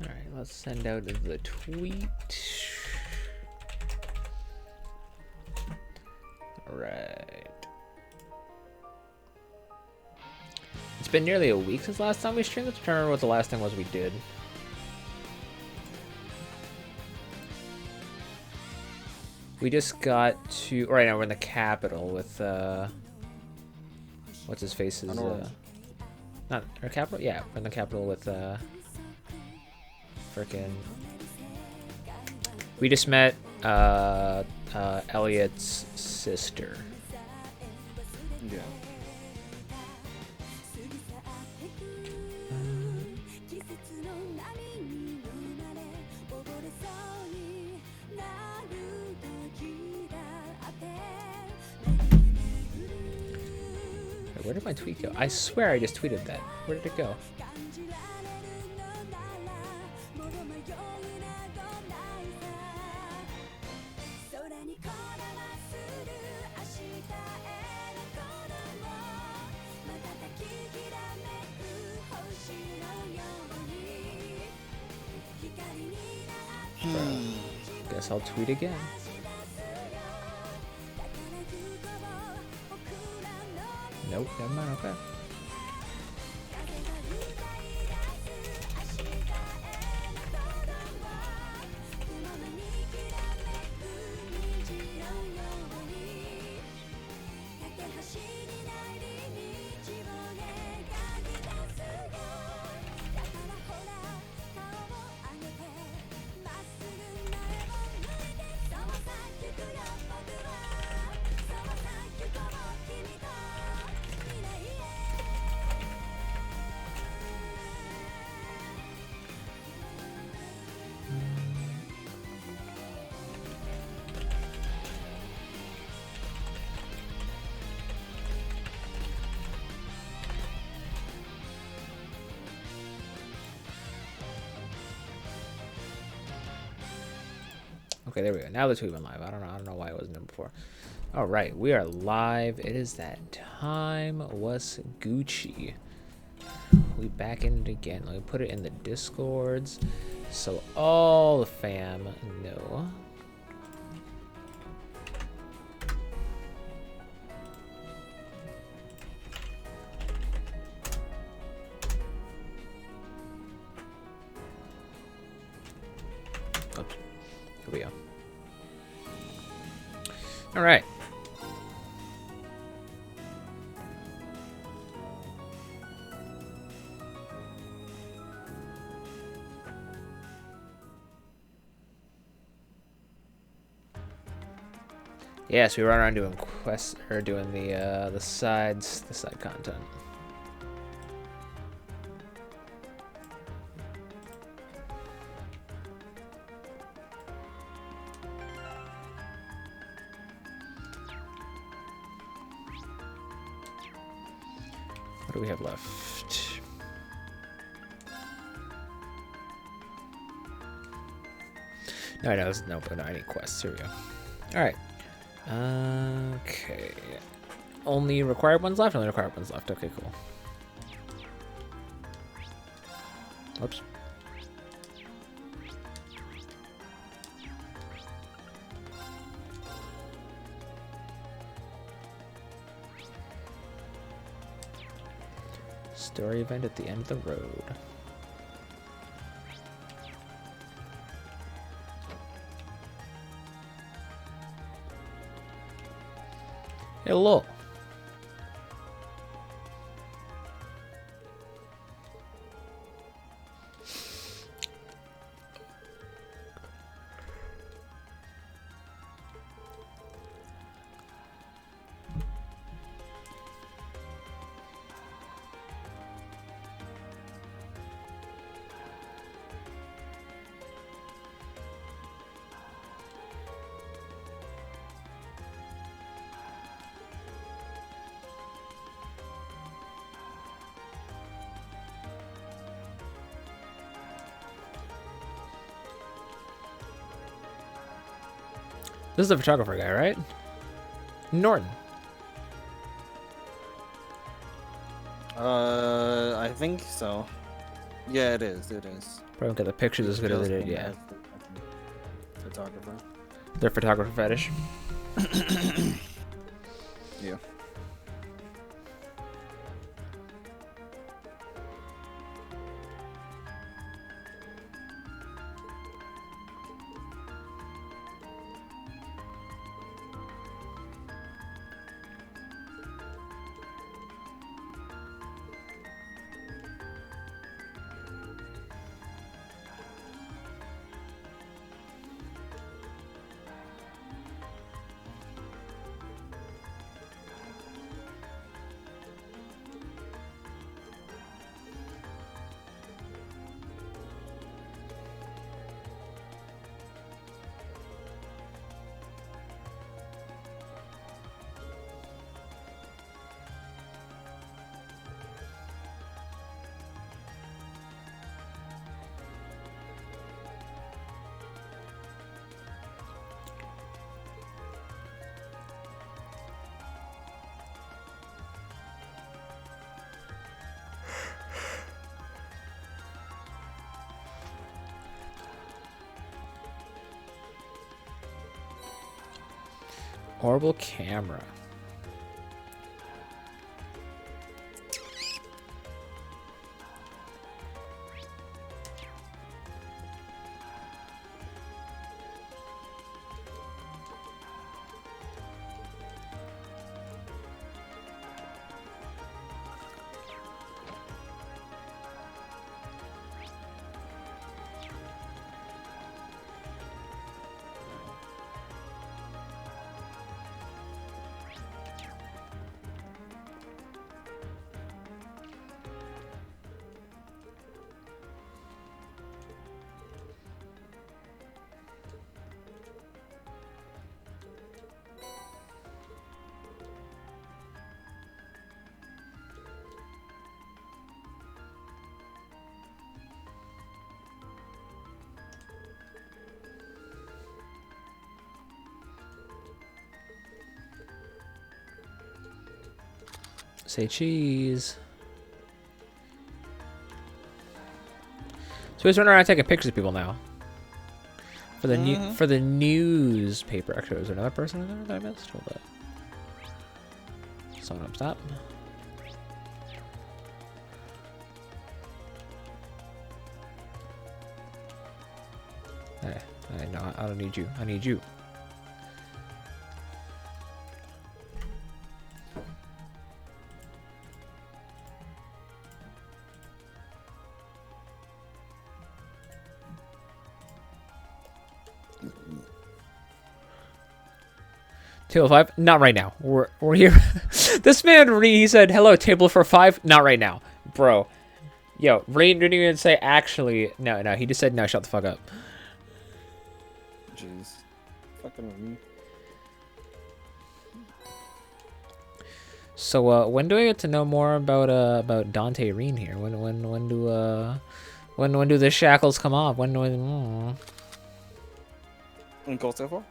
All right, let's send out the tweet. All right. It's been nearly a week since last time we streamed. Let's remember what the last thing was we did. We just got to... Right now we're in the capital with... What's his face's... Not our capital? Yeah, we're in the capital with... Frickin'... We just met Elliot's sister. Yeah. Where did my tweet go? I swear I just tweeted that. Where did it go? Guess I'll tweet again. Nope, never mind, okay. Okay, there we go. Now the tweet went live. I don't know why it wasn't in before. All right, we are live. It is that time. What's Gucci? We back in it again. Let me put it in the Discords so all the fam know. Oops. Here we go. All right. Yes, we run around doing quests or doing the side content. What do we have left? No, I need quests. Here we go. All right. Okay. Only required ones left? Only required ones left. Okay, cool. Oops. Story event at the end of the road. Hello. This is the photographer guy, right? Norton. I think so. Yeah, it is. It is. Probably got the pictures as good as it Just did. Yeah, as the fucking photographer. their photographer fetish. Yeah. Horrible camera. Say cheese. So he's running around taking pictures of people now. For the for the newspaper. Actually, was there another person in there that I missed? Hold up. Someone up top. Hey, no, I don't need you. I need you. Table 5? Not right now. We're here. This man, he said, hello, table for 5? Not right now. Bro. Yo, Rain didn't even say actually. No, he just said no, shut the fuck up. Jeez. Fucking. So, when do I get to know more about Dante Reen here? When do the shackles come off? When And go so far?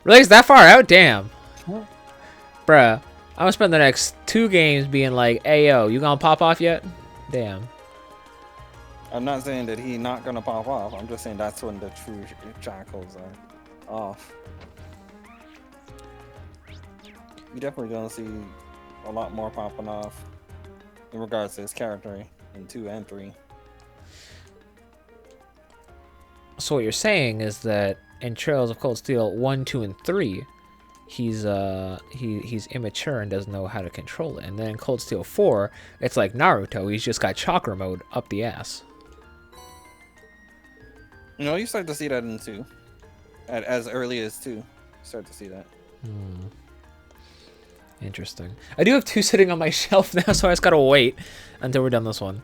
Really? Is that far out? Damn. Bruh. I'm gonna spend the next 2 games being like, hey yo, you gonna pop off yet? Damn. I'm not saying that he's not gonna pop off. I'm just saying that's when the true shackles are off. You definitely gonna see a lot more popping off in regards to his character in 2 and 3. So what you're saying is that in Trails of Cold Steel 1, 2, and 3, he's immature and doesn't know how to control it. And then in Cold Steel 4, it's like Naruto. He's just got chakra mode up the ass. You know, you start to see that in 2. As early as 2, you start to see that. Interesting. I do have 2 sitting on my shelf now, so I just gotta wait until we're done this one.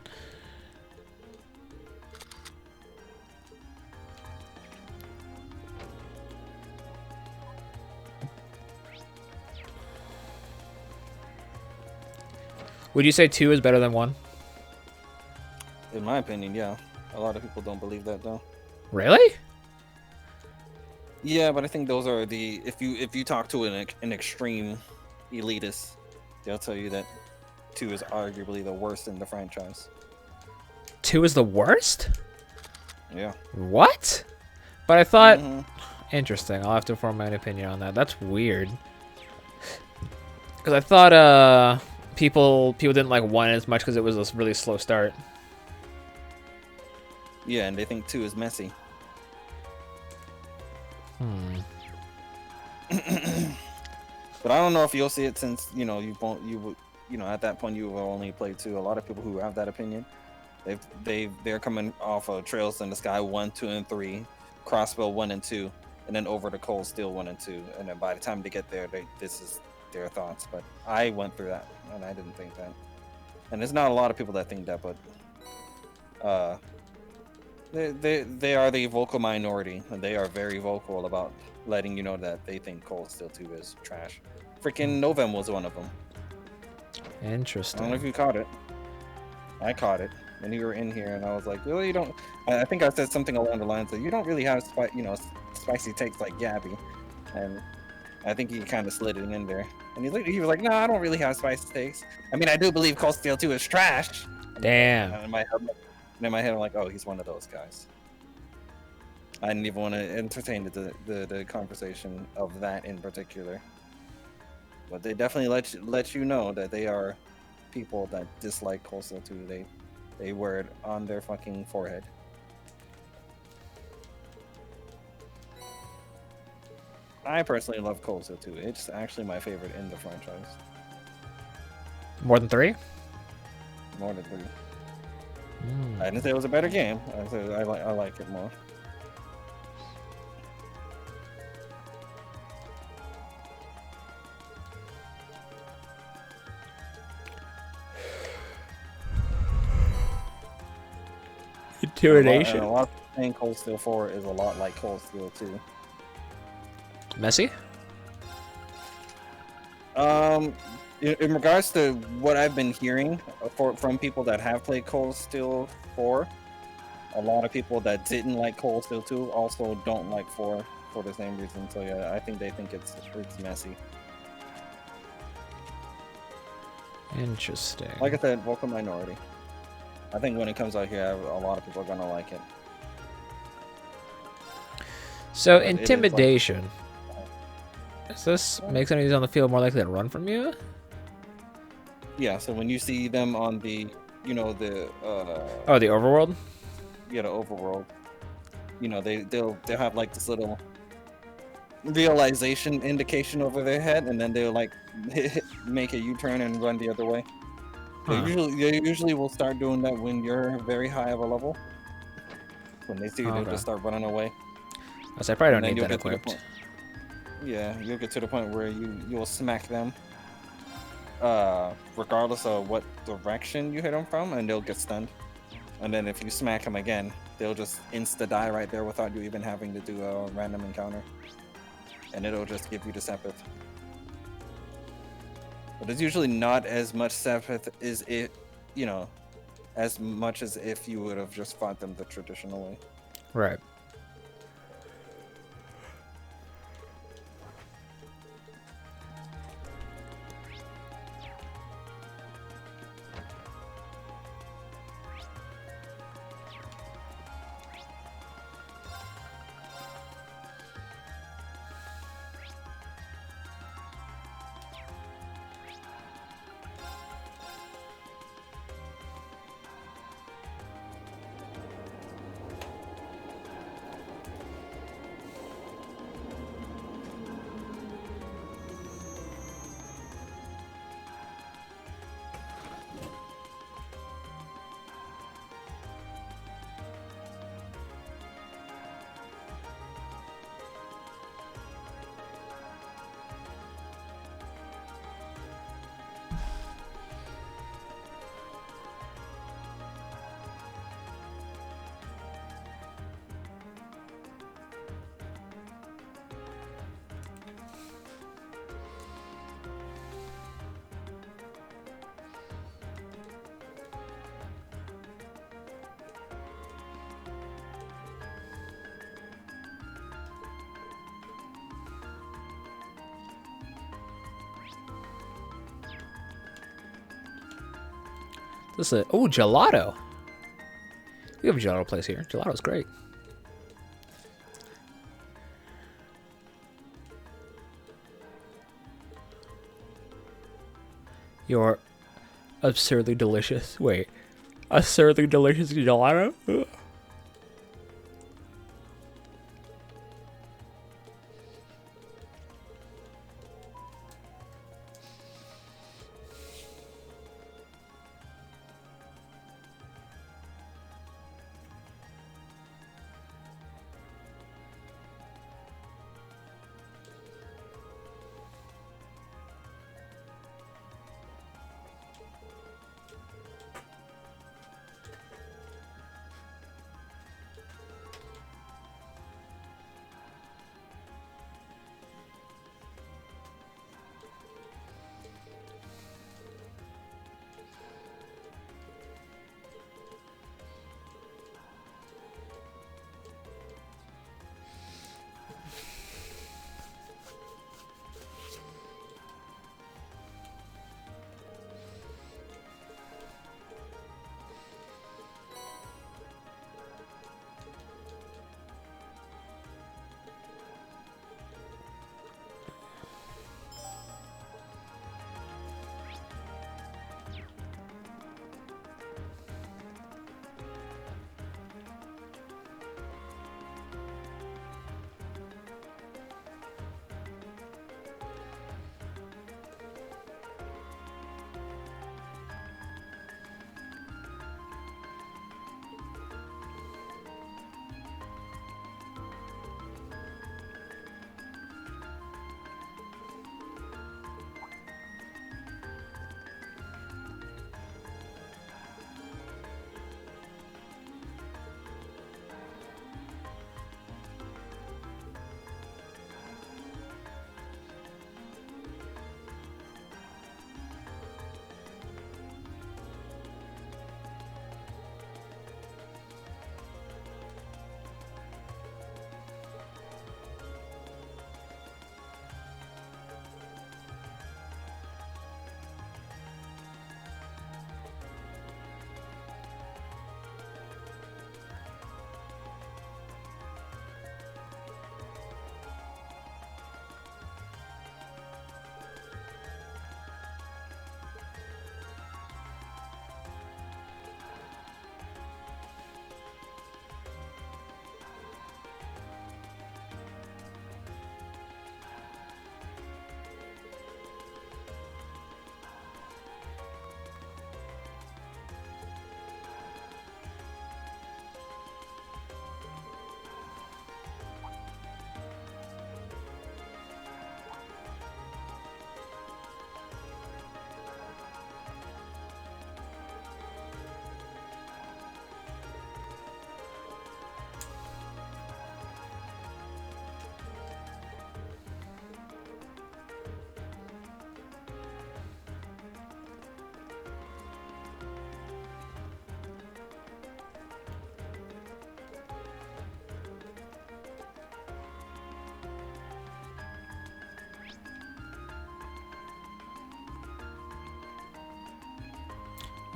Would you say 2 is better than 1? In my opinion, yeah. A lot of people don't believe that though. Really? Yeah, but I think those are the if you talk to an extreme elitist, they'll tell you that 2 is arguably the worst in the franchise. 2 is the worst? Yeah. What? But I thought... Mhm. Interesting. I'll have to form my own opinion on that. That's weird. Because I thought people didn't like 1 as much because it was a really slow start. Yeah, and they think 2 is messy. But I don't know if you'll see it since at that point you will only play 2. A lot of people who have that opinion, they're coming off of Trails in the Sky 1, 2, and 3, Crossbow 1 and 2, and then over to Cold Steel 1 and 2, and then by the time they get there, this is their thoughts. But I went through that and I didn't think that, and there's not a lot of people that think that, but they are the vocal minority, and they are very vocal about letting you know that they think Cold Steel 2 is trash. Freaking Novem was one of them. I Interesting. don't know if you caught it. I caught it when you were in here, and I was like, "Well, you don't." I think I said something along the lines of, "You don't really have spicy takes like Gabby," and I think he kind of slid it in there. And he was like, "No, I don't really have spicy takes. I mean, I do believe Cold Steel 2 is trash." Damn. And in my head, I'm like, "Oh, he's one of those guys." I didn't even want to entertain the conversation of that in particular. But they definitely let you know that they are people that dislike Cold Steel 2. They wear it on their fucking forehead. I personally love Cold Steel 2. It's actually my favorite in the franchise. More than 3? More than 3. I didn't say it was a better game. I said I like it more. Intimidation. A lot of people saying Cold Steel 4 is a lot like Cold Steel 2. Messy? In regards to what I've been hearing from people that have played Cold Steel 4, a lot of people that didn't like Cold Steel 2 also don't like 4 for the same reason. So yeah, I think they think it's messy. Interesting. Like I said, vocal minority. I think when it comes out here, a lot of people are gonna like it. So But it is intimidation. Does this make enemies on the field more likely to run from you? Yeah. So when you see them on the, the Oh, the overworld? the overworld, they'll have like this little realization indication over their head, and then they'll like make a U-turn and run the other way. Huh. They usually will start doing that when you're very high of a level. When they see you, they'll Okay. just start running away. So I probably don't And then need you'll that get to the equipped. point. Yeah, you'll get to the point where you'll smack them, regardless of what direction you hit them from, and they'll get stunned. And then if you smack them again, they'll just insta die right there without you even having to do a random encounter, and it'll just give you the Sepith. But it's usually not as much Sepith as much as if you would have just fought them the traditional way. Right. This is oh, gelato. We have a gelato place here. Gelato's great. Your absurdly delicious. Wait. Absurdly delicious gelato? Ugh.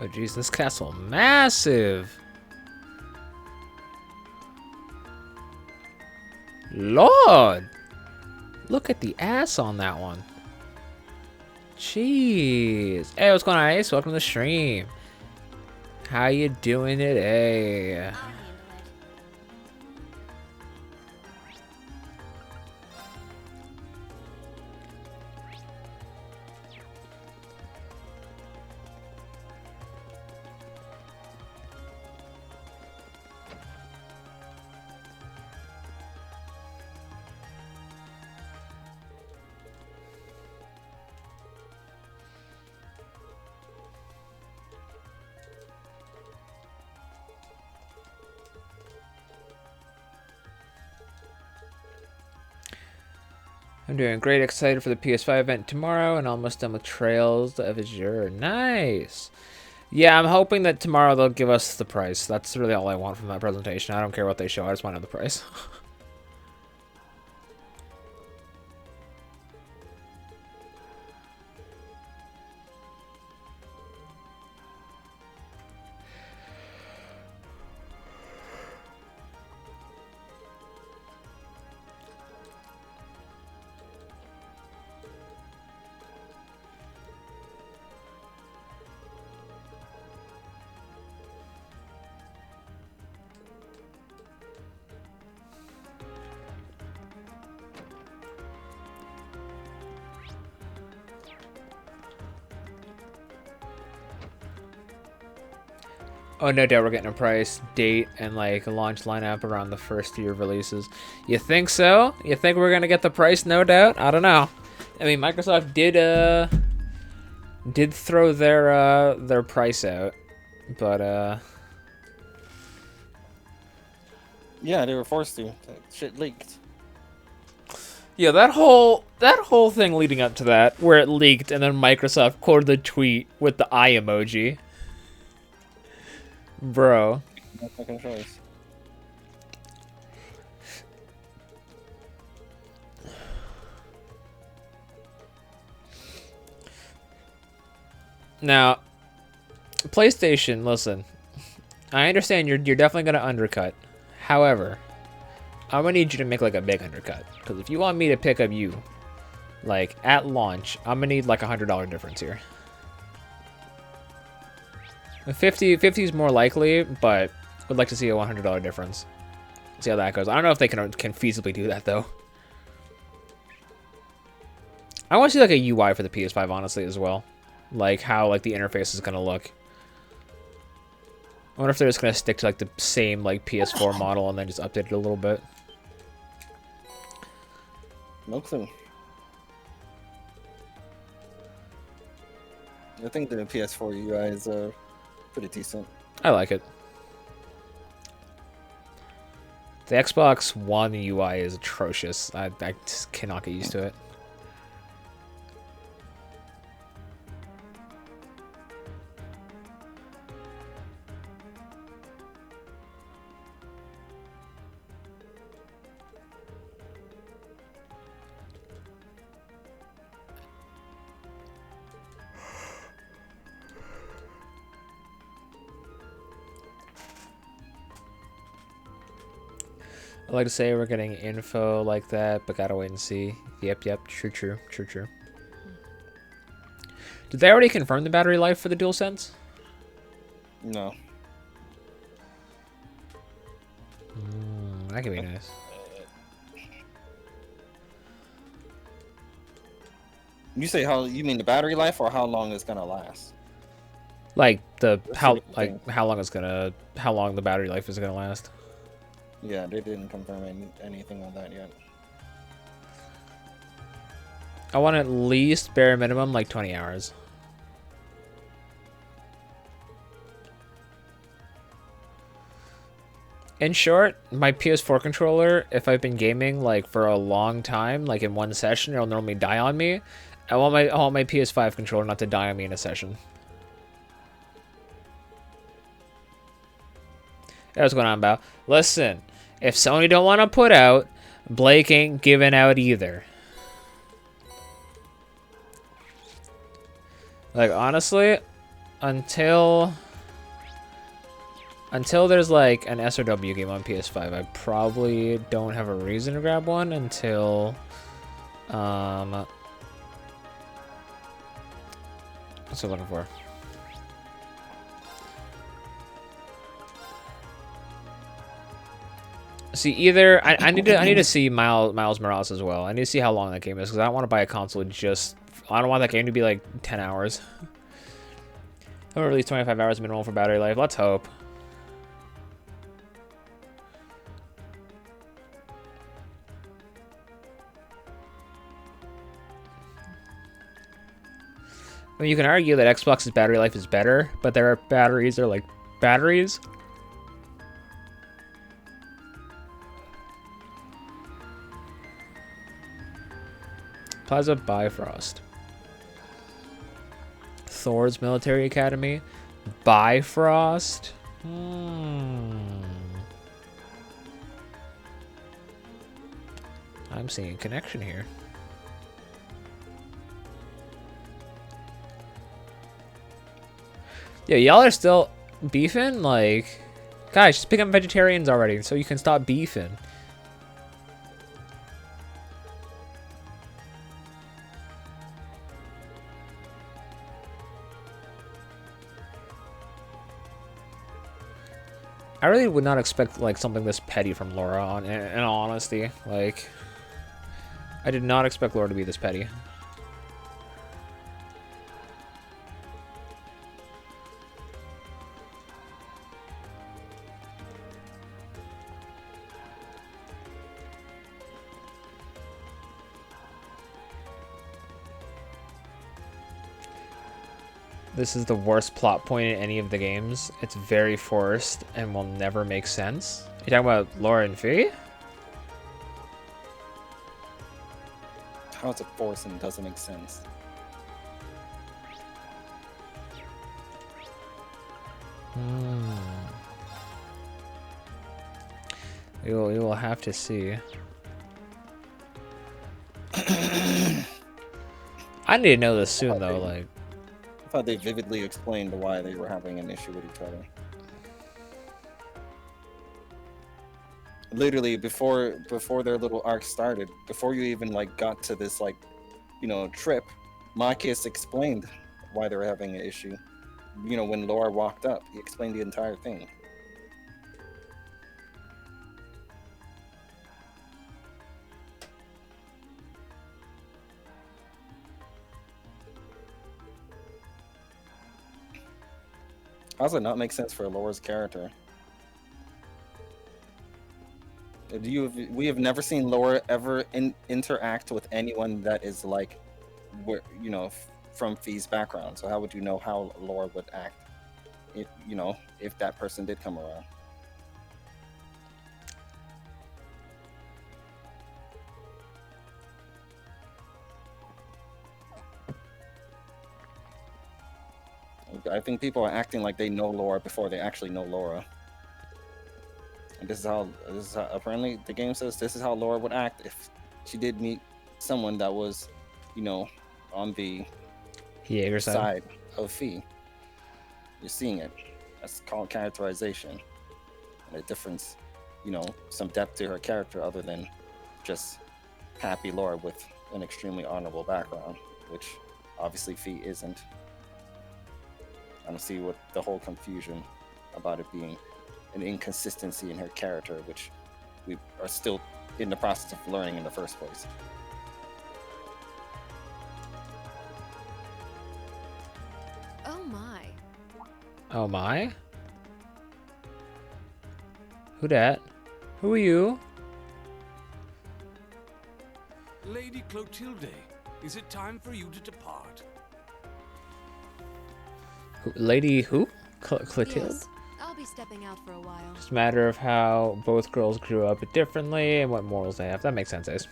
Oh jeez, this castle massive. Lord, look at the ass on that one. Jeez. Hey, what's going on, Ace? Welcome to the stream. How you doing today? I'll handle it. I'm doing great. Excited for the PS5 event tomorrow, and almost done with Trails of Azure. Nice. Yeah, I'm hoping that tomorrow they'll give us the price. That's really all I want from that presentation. I don't care what they show. I just want to know the price. Oh, no doubt we're getting a price, date, and like a launch lineup around the first year of releases. You think so? You think we're gonna get the price? No doubt. I don't know. I mean, Microsoft did throw their price out, but Yeah, they were forced to. That shit leaked. yeah, that whole thing leading up to that, where it leaked, and then Microsoft quoted the tweet with the eye emoji. Bro. No fucking choice. Now, PlayStation, listen. I understand you're definitely gonna undercut. However, I'm gonna need you to make like a big undercut. Because if you want me to pick up you, like at launch, I'm gonna need like $100 difference here. 50 is more likely, but would like to see a $100 difference. See how that goes. I don't know if they can feasibly do that though. I want to see like a UI for the PS5 honestly as well, like how like the interface is gonna look. I wonder if they're just gonna stick to like the same like PS4 model and then just update it a little bit. No clue. I think the PS4 UI is pretty decent. I like it. The Xbox One UI is atrocious. I just cannot get used to it. I like to say we're getting info like that, but gotta wait and see. Yep, true. Did they already confirm the battery life for the DualSense? No. That could be nice. You say you mean the battery life or how long it's gonna last? Like how the thing. how long the battery life is gonna last. Yeah, they didn't confirm anything on that yet. I want at least bare minimum like 20 hours. In short, my PS4 controller, if I've been gaming like for a long time, like in one session, it'll normally die on me. I want my PS5 controller not to die on me in a session. That's what's going on, Bao. Listen, if Sony don't want to put out, Blake ain't giving out either. Like, honestly, until there's like an SOW game on PS5, I probably don't have a reason to grab one until what's I'm looking for? See, either I need to see Miles Morales as well. I need to see how long that game is because I don't want to buy a console just. I don't want that game to be like 10 hours. I'm release 25 hours minimum for battery life. Let's hope. I mean, you can argue that Xbox's battery life is better, but their batteries are like batteries. Plaza Bifrost. Thor's Military Academy. Bifrost. I'm seeing a connection here. Yeah, y'all are still beefing? Like, guys, just become vegetarians already so you can stop beefing. I really would not expect like something this petty from Laura. In all honesty, like, I did not expect Laura to be this petty. This is the worst plot point in any of the games. It's very forced and will never make sense. You talking about Laura and Fee? How is it forced and doesn't make sense? We will have to see. I need to know this soon, though. Like, I thought they vividly explained why they were having an issue with each other. Literally, before their little arc started, before you even like got to this like, you know, trip, Marcus explained why they were having an issue. You know, when Laura walked up, he explained the entire thing. How does it not make sense for Laura's character? We have never seen Laura ever interact with anyone that is like, where, you know, from Fee's background. So how would you know how Laura would act, if, you know, if that person did come around? I think people are acting like they know Laura before they actually know Laura. And this is how apparently the game says this is how Laura would act if she did meet someone that was, you know, on the Jaeger side of Fee. You're seeing it. That's called characterization. And a difference, you know, some depth to her character other than just happy Laura with an extremely honorable background, which obviously Fee isn't. I don't see what the whole confusion about it being an inconsistency in her character, which we are still in the process of learning in the first place. Oh my. Oh my? Who dat? Who are you? Lady Clotilde, is it time for you to depart? Lady who? Clotilde? Yes, I'll be stepping out for a while. Just a matter of how both girls grew up differently and what morals they have. That makes sense, Ace.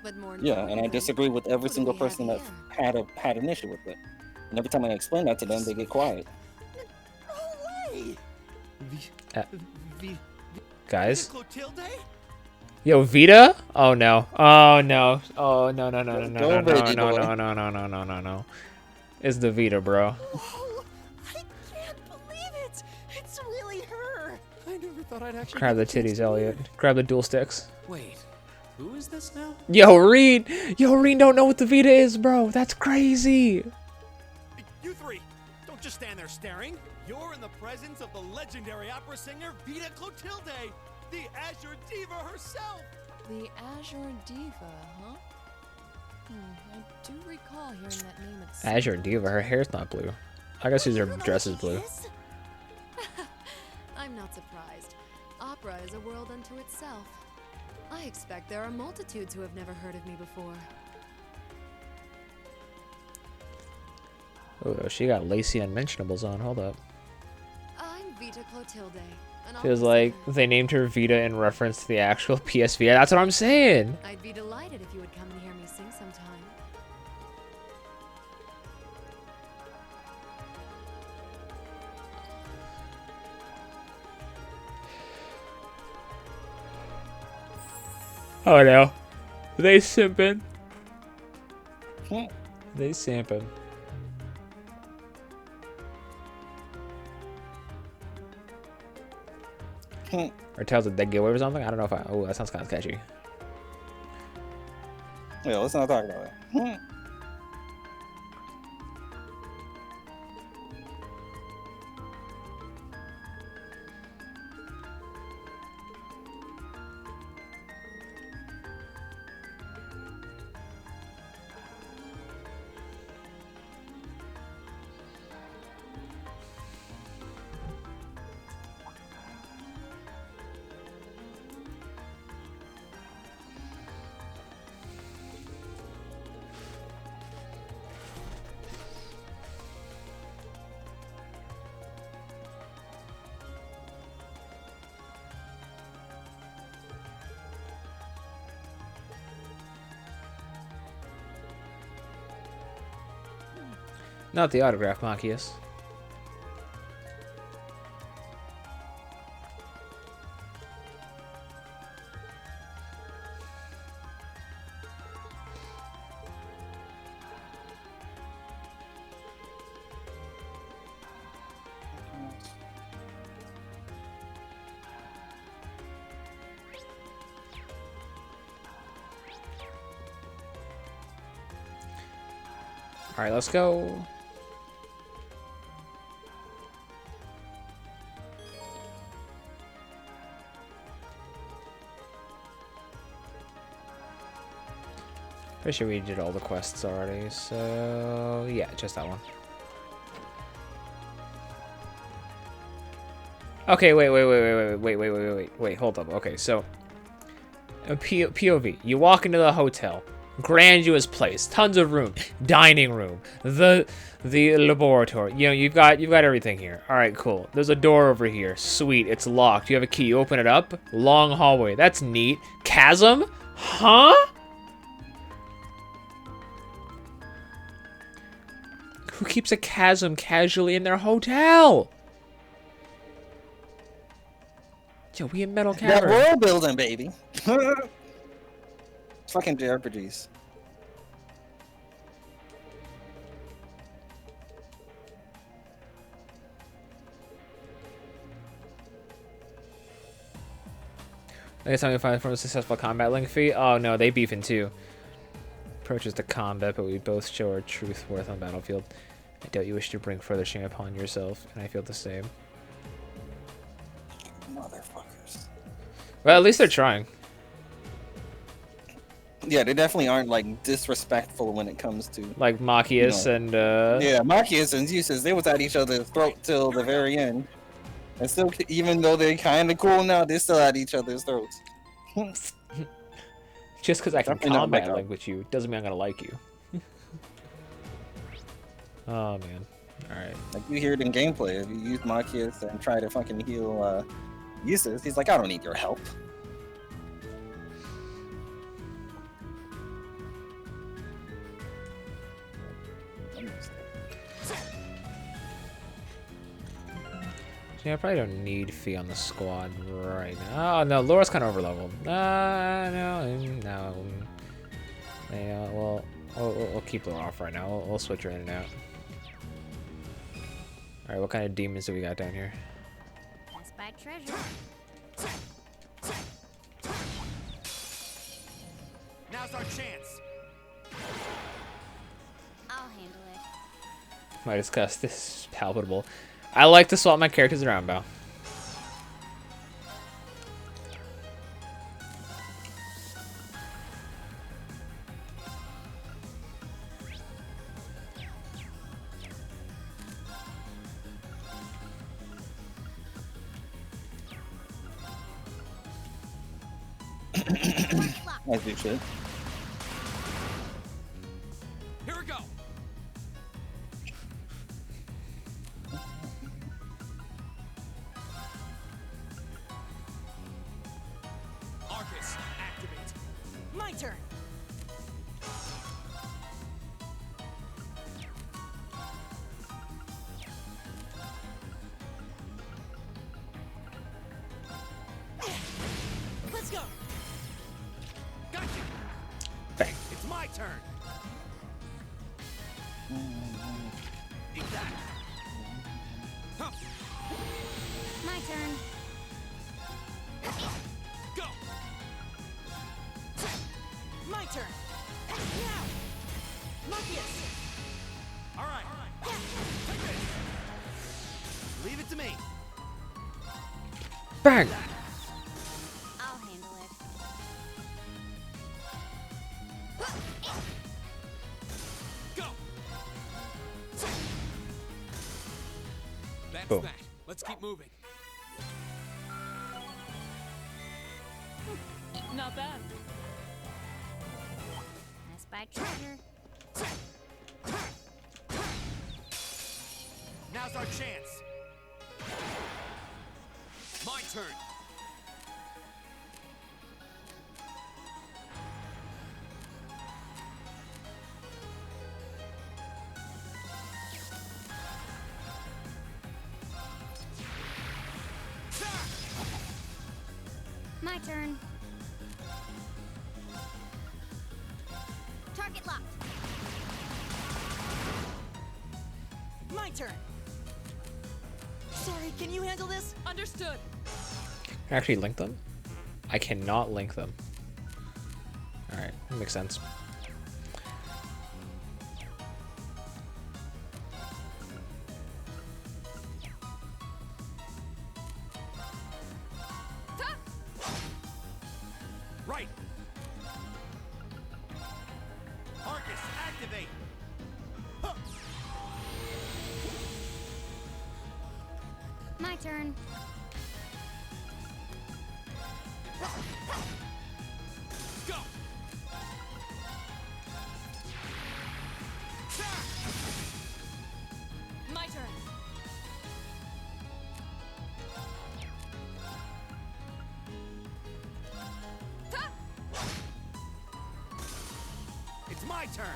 But more Yeah, and I importantly, disagree with every what do single we have person that here? had an issue with it. And every time I explain that to them, they get quiet. No way! Guys? Clotilde? Yo, Vita? Oh no. Oh no. Oh no no no no no Go, no no baby no boy. no no no no no no no. It's the Vita, bro. Oh, I can't believe it! It's really her! I never thought I'd actually Grab the get a chance titties, to Elliot. meet her. Grab the dual sticks. Wait, who is this now? Yo, Reed! Yo, Reed don't know what the Vita is, bro. That's crazy. You three, don't just stand there staring. You're in the presence of the legendary opera singer Vita Clotilde, the Azure Diva herself. The Azure Diva, huh? I do recall hearing that name at some Azure point. Diva, her hair's not blue. I guess her dress is blue. I'm not surprised. Opera is a world unto itself. I expect there are multitudes who have never heard of me before. Oh, she got Lacey Unmentionables on. Hold up. I'm Vita Clotilde. An Feels opera like singer. they named her Vita in reference to the actual PSV. That's what I'm saying. I'd be delighted if you would come and hear me sing sometime. Oh no. They simping. Hmm. They simping. Hmm. Or tells it they get away with something? I don't know if I. Oh, that sounds kind of sketchy. Yeah, let's not talk about it. Hmm. Not the autograph, Machias. All right, let's go. Pretty sure we did all the quests already, so yeah, just that one. Okay, wait, hold up. Okay, so POV, you walk into the hotel, grandiose place, tons of room, dining room, the laboratory. You know, you've got everything here. All right, cool. There's a door over here. Sweet, it's locked. You have a key. You open it up. Long hallway. That's neat. Chasm? Huh? Who keeps a chasm casually in their hotel? Yo, we in Metal That Cavern. world building, baby. Fucking JRPGs. Next time we find from a successful combat link fee. Oh no, they beefing too. Approaches to combat, but we both show our truth worth on battlefield. I doubt you wish to bring further shame upon yourself, and I feel the same. Motherfuckers. Well, at least they're trying. Yeah, they definitely aren't like disrespectful when it comes to. Like Machias and Yeah, Machias and Zeus, they was at each other's throat till the very end. And still, even though they're kind of cool now, they're still at each other's throats. Just because I can Definitely not combat like link with you doesn't mean I'm gonna like you. Oh man. Alright. Like you hear it in gameplay. If you use Machias and try to fucking heal Eustace, he's like, I don't need your help. Yeah, I probably don't need Fee on the squad right now. Oh no, Laura's kind of overleveled. No. Yeah, well, we'll keep Laura off right now. We'll switch her in and out. All right, what kind of demons do we got down here? Best Buy treasure. Now's our chance. I'll handle it. My disgust is palpable. I like to swap my characters around, Bao. As you should. Here we go. Arcus, activate. My turn. Let's go. Got you. Bang. It's my turn. Take that. Huh. My turn. Go. My turn. Now. Machias. All right. Take this. Leave it to me. Bang! I'll handle it. Go. That's Boom. that. Let's keep moving. Not bad. Best Buy treasure. Now's our chance. My turn. My turn. Target locked. My turn. Sorry, can you handle this? Understood. Can I actually link them? I cannot link them. Alright, that makes sense. Right. Arcus, activate. Huh. My turn. Go. My turn. It's my turn.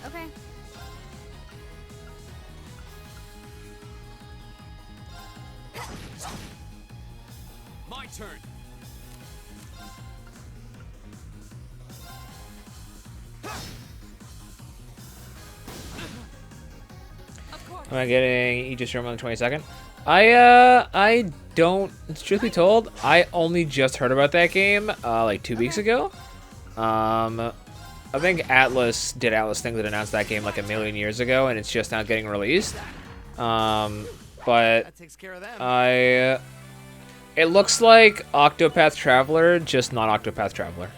Okay. My turn. Of course. Am I getting Aegis Room on the 22nd? I don't, truth be told, I only just heard about that game, like 2 weeks ago. I think Atlas did Atlas things that announced that game like a million years ago, and it's just now getting released. But That takes care of them. it looks like Octopath Traveler, just not Octopath Traveler.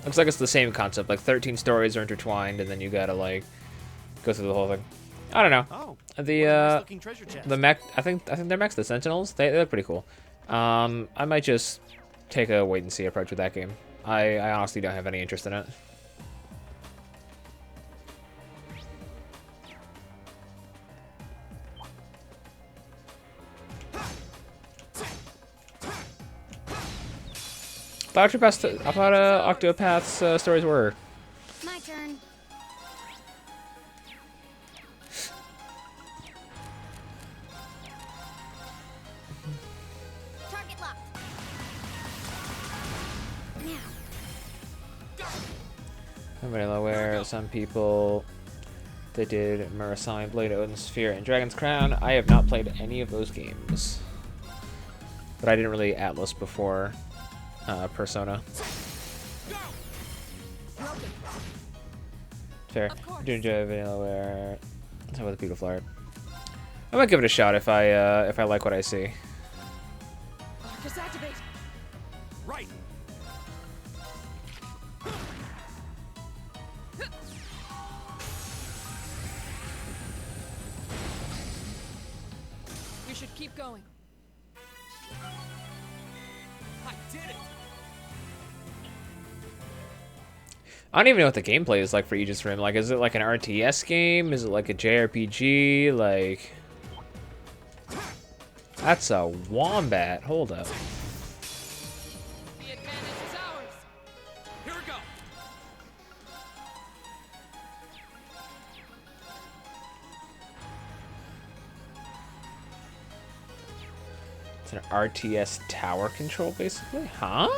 Looks like it's the same concept, like 13 stories are intertwined, and then you gotta like go through the whole thing. I don't know. Oh. The Looking treasure chest. the mech, I think they're mechs, the Sentinels. They're pretty cool. I might just take a wait and see approach with that game. I honestly don't have any interest in it. I thought Octopath's stories were. My turn. Target locked. Now. I'm very aware some people that did Murasame, Blade, Odin's Sphere, and Dragon's Crown. I have not played any of those games. But I didn't really Atlas before Persona. Fair. I do enjoy Vanillaware. Let's have a beautiful art. I might give it a shot if I like what I see. Arcus activate. Right. We should keep going. I did it. I don't even know what the gameplay is like for Aegis Rim. Like, is it like an RTS game? Is it like a JRPG? Like, that's a wombat. Hold up. The advantage is ours. Here we go. It's an RTS tower control, basically. Huh?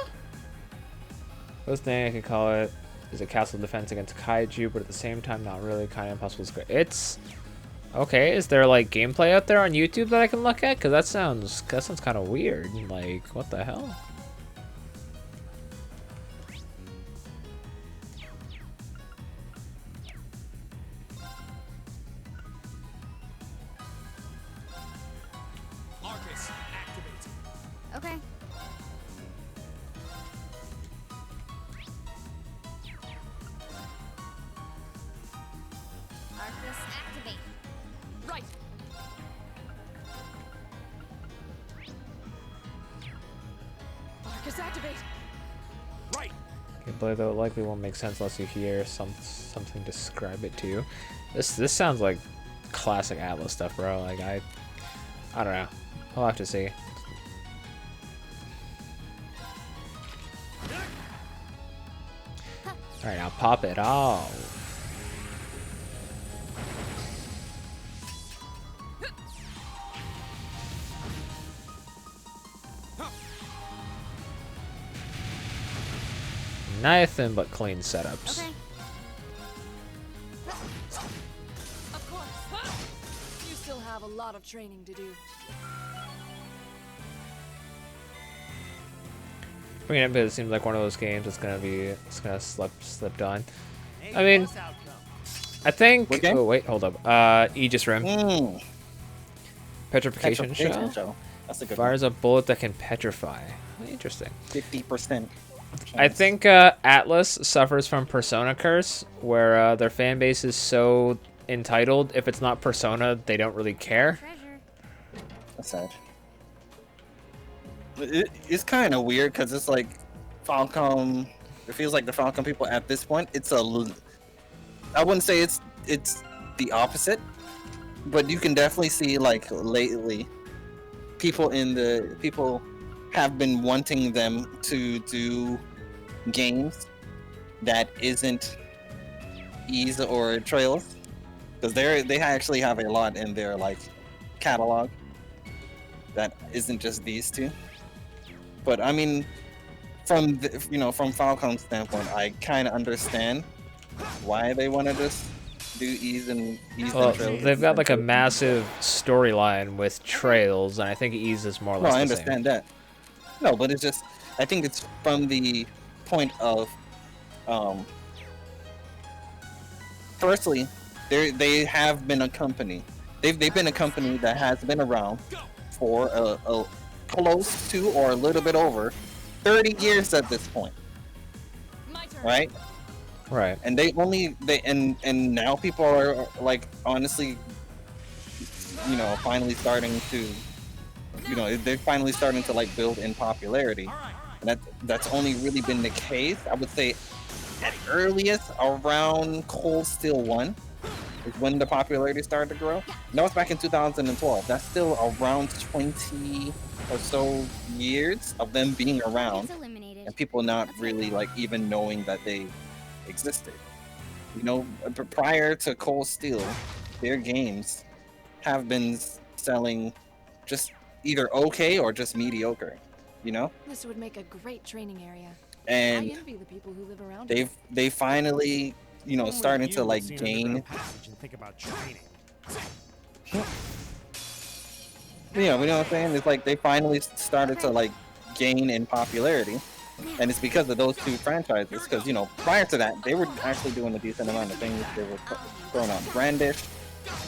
First thing I could call it is a castle defense against kaiju, but at the same time, not really. Kind of impossible to score. It's okay. Is there like gameplay out there on YouTube that I can look at? Cause that sounds kind of weird. Like, what the hell? Arcus, activate. Okay. Arcus activate. Right. Arcus activate. Right. Gameplay though likely won't make sense unless you hear something describe it to you. This sounds like classic Atlas stuff, bro. Like I don't know. I'll have to see. All right, now pop it off. Nothing but clean setups. Okay. Of course. You still have a lot of training to do. Bringing it up because it seems like one of those games that's gonna slipped on. I mean, I think. What game? Oh wait, hold up. Aegis Rim. Petrification shell. That's a good Fires a bullet that can petrify. Interesting. 50%. I think Atlas suffers from Persona curse, where their fan base is so entitled. If it's not Persona, they don't really care. Treasure. That's sad. It's kind of weird because it's like Falcom. It feels like the Falcom people at this point. I wouldn't say it's the opposite, but you can definitely see like lately, people have been wanting them to do games that isn't Ys or Trails, because they actually have a lot in their like catalog that isn't just these two. But I mean, from from Falcom's standpoint, I kind of understand why they want to just do Ys and Well, Trails. they've got like a massive storyline with Trails, and I think Ys is more or No, less I the understand that. No, but it's just, I think it's from the point of, firstly, they have been a company. They've been a company that has been around for a close to or a little bit over 30 years at this point, My turn. right? same. Right. And and now people are like honestly, finally starting to, they're finally starting to like build in popularity. And that's only really been the case, I would say, at earliest around Cold Steel 1 is when the popularity started to grow. No, it's back in 2012. That's still around 20 or so years of them being around, It's eliminated. and people not really like even knowing that they existed. Prior to Cold Steel, their games have been selling just either okay or just mediocre, This would make a great training area. I and envy the people who live around here. they finally starting to like Seen gain, Underground Passage and think about training. you know what I'm saying? It's like they finally started to like gain in popularity, and it's because of those two franchises. Because prior to that, they were actually doing a decent amount of things. They were throwing out Brandish,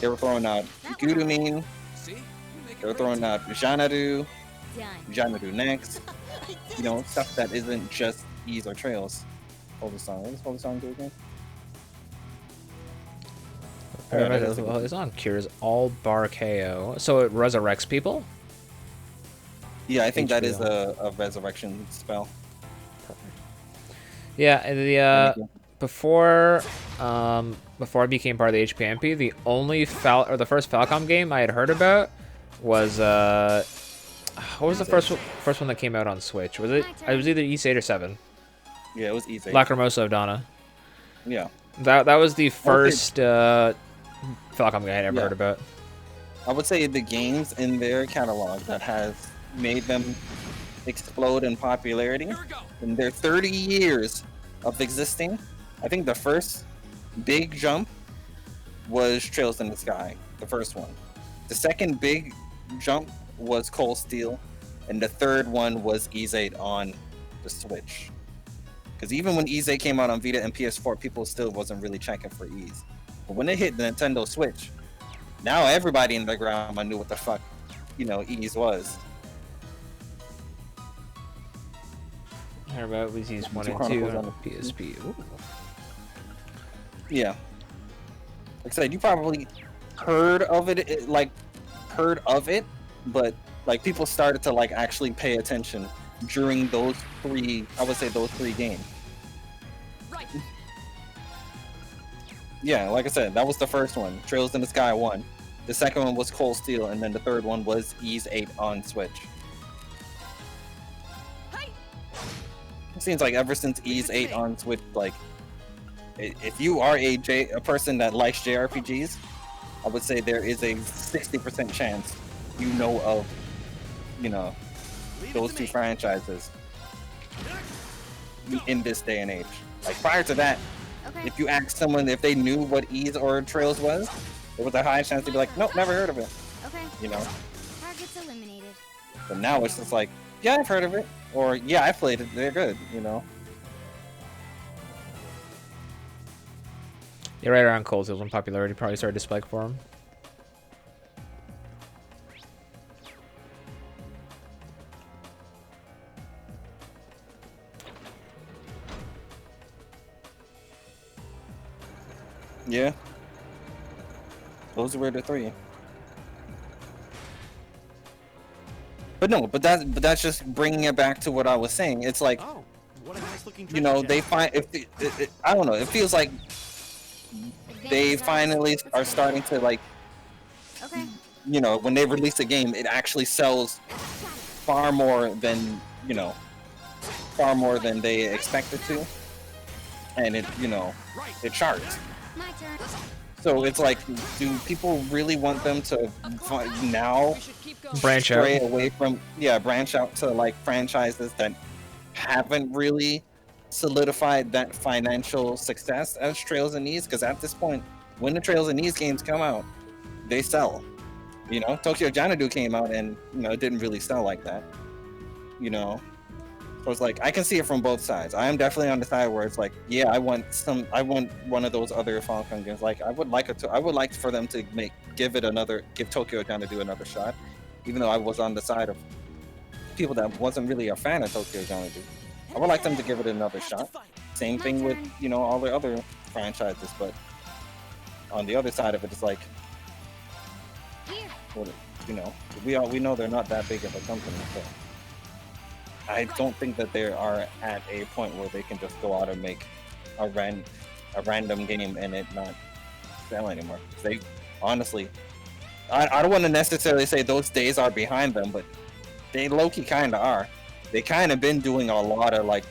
they were throwing out Gudomine, See? You make they were throwing out Xanadu, Done. Xanadu Next, stuff that isn't just Ys or Trails. Hold the song. What does Hold the song do again? Well, it's on Cures all bar KO, so it resurrects people. Yeah, I think that is HBO. a resurrection spell. Yeah, and the before I became part of the HPMP, the only the first Falcom game I had heard about was what was the first one that came out on Switch? Was it? It was either Ys 8 or 7. Yeah, it was easy. Lacrimosa of Donna. Yeah. That was the first Falcom game I had ever heard about. I would say the games in their catalog that has made them explode in popularity Here we go. in their 30 years of existing. I think the first big jump was Trails in the Sky, the first one. The second big jump was Cold Steel, and the third one was Ys 8 on the Switch. Because even when Ys 8 came out on Vita and PS4, people still wasn't really checking for Ys. But when it hit the Nintendo Switch, now everybody in the grandma knew what the fuck, Ys was. I heard about Ys 1 and 2 Chronicles on on the PSP. Ooh. Yeah. Like I said, you probably heard of it, but like people started to like actually pay attention during those three games. Right. Yeah, like I said, that was the first one. Trails in the Sky 1. The second one was Cold Steel, and then the third one was Ys 8 on Switch. It seems like ever since Ys 8 on Switch, like, if you are a person that likes JRPGs, I would say there is a 60% chance you know of, you know, those two franchises in this day and age. Like prior to that, Okay. if you asked someone if they knew what Ys or Trails was, there was a high chance they'd be like, nope, never heard of it. Okay. You know. Targets eliminated. But now it's just like, yeah, I've heard of it, or yeah, I played it. They're good. You know. Yeah, right around Cold Steel's when popularity probably started to spike for him. Yeah. Those were the three. But no, but that's just bringing it back to what I was saying. It's like, Oh, what a nice looking you know, treasure they chest. find I don't know. It feels like they finally are starting to like, Okay. you know, when they release a game, it actually sells far more than, you know, far more than they expected to, and it, you know, it charts. My turn. So it's like, do people really want them to now We should keep going. Branch out. stray away from, branch out to like franchises that haven't really solidified that financial success as Trails and Ys? Because at this point, when the Trails and Ys games come out, they sell. You know, Tokyo Xanadu came out and, you know, it didn't really sell like that. You know, so it's like I can see it from both sides. I am definitely on the side where it's like, yeah, I want one of those other Falcon games. Like I would like for them to give Tokyo Xanadu another shot, even though I was on the side of people that wasn't really a fan of Tokyo Xanadu. I would like them to give it another shot. Same thing with, you know, all the other franchises, but on the other side of it, it's like, Here. well, you know, we know they're not that big of a company, so I don't think that they are at a point where they can just go out and make a random game and it not sell anymore. They honestly, I don't want to necessarily say those days are behind them, but they low-key kind of are. They kind of been doing a lot of like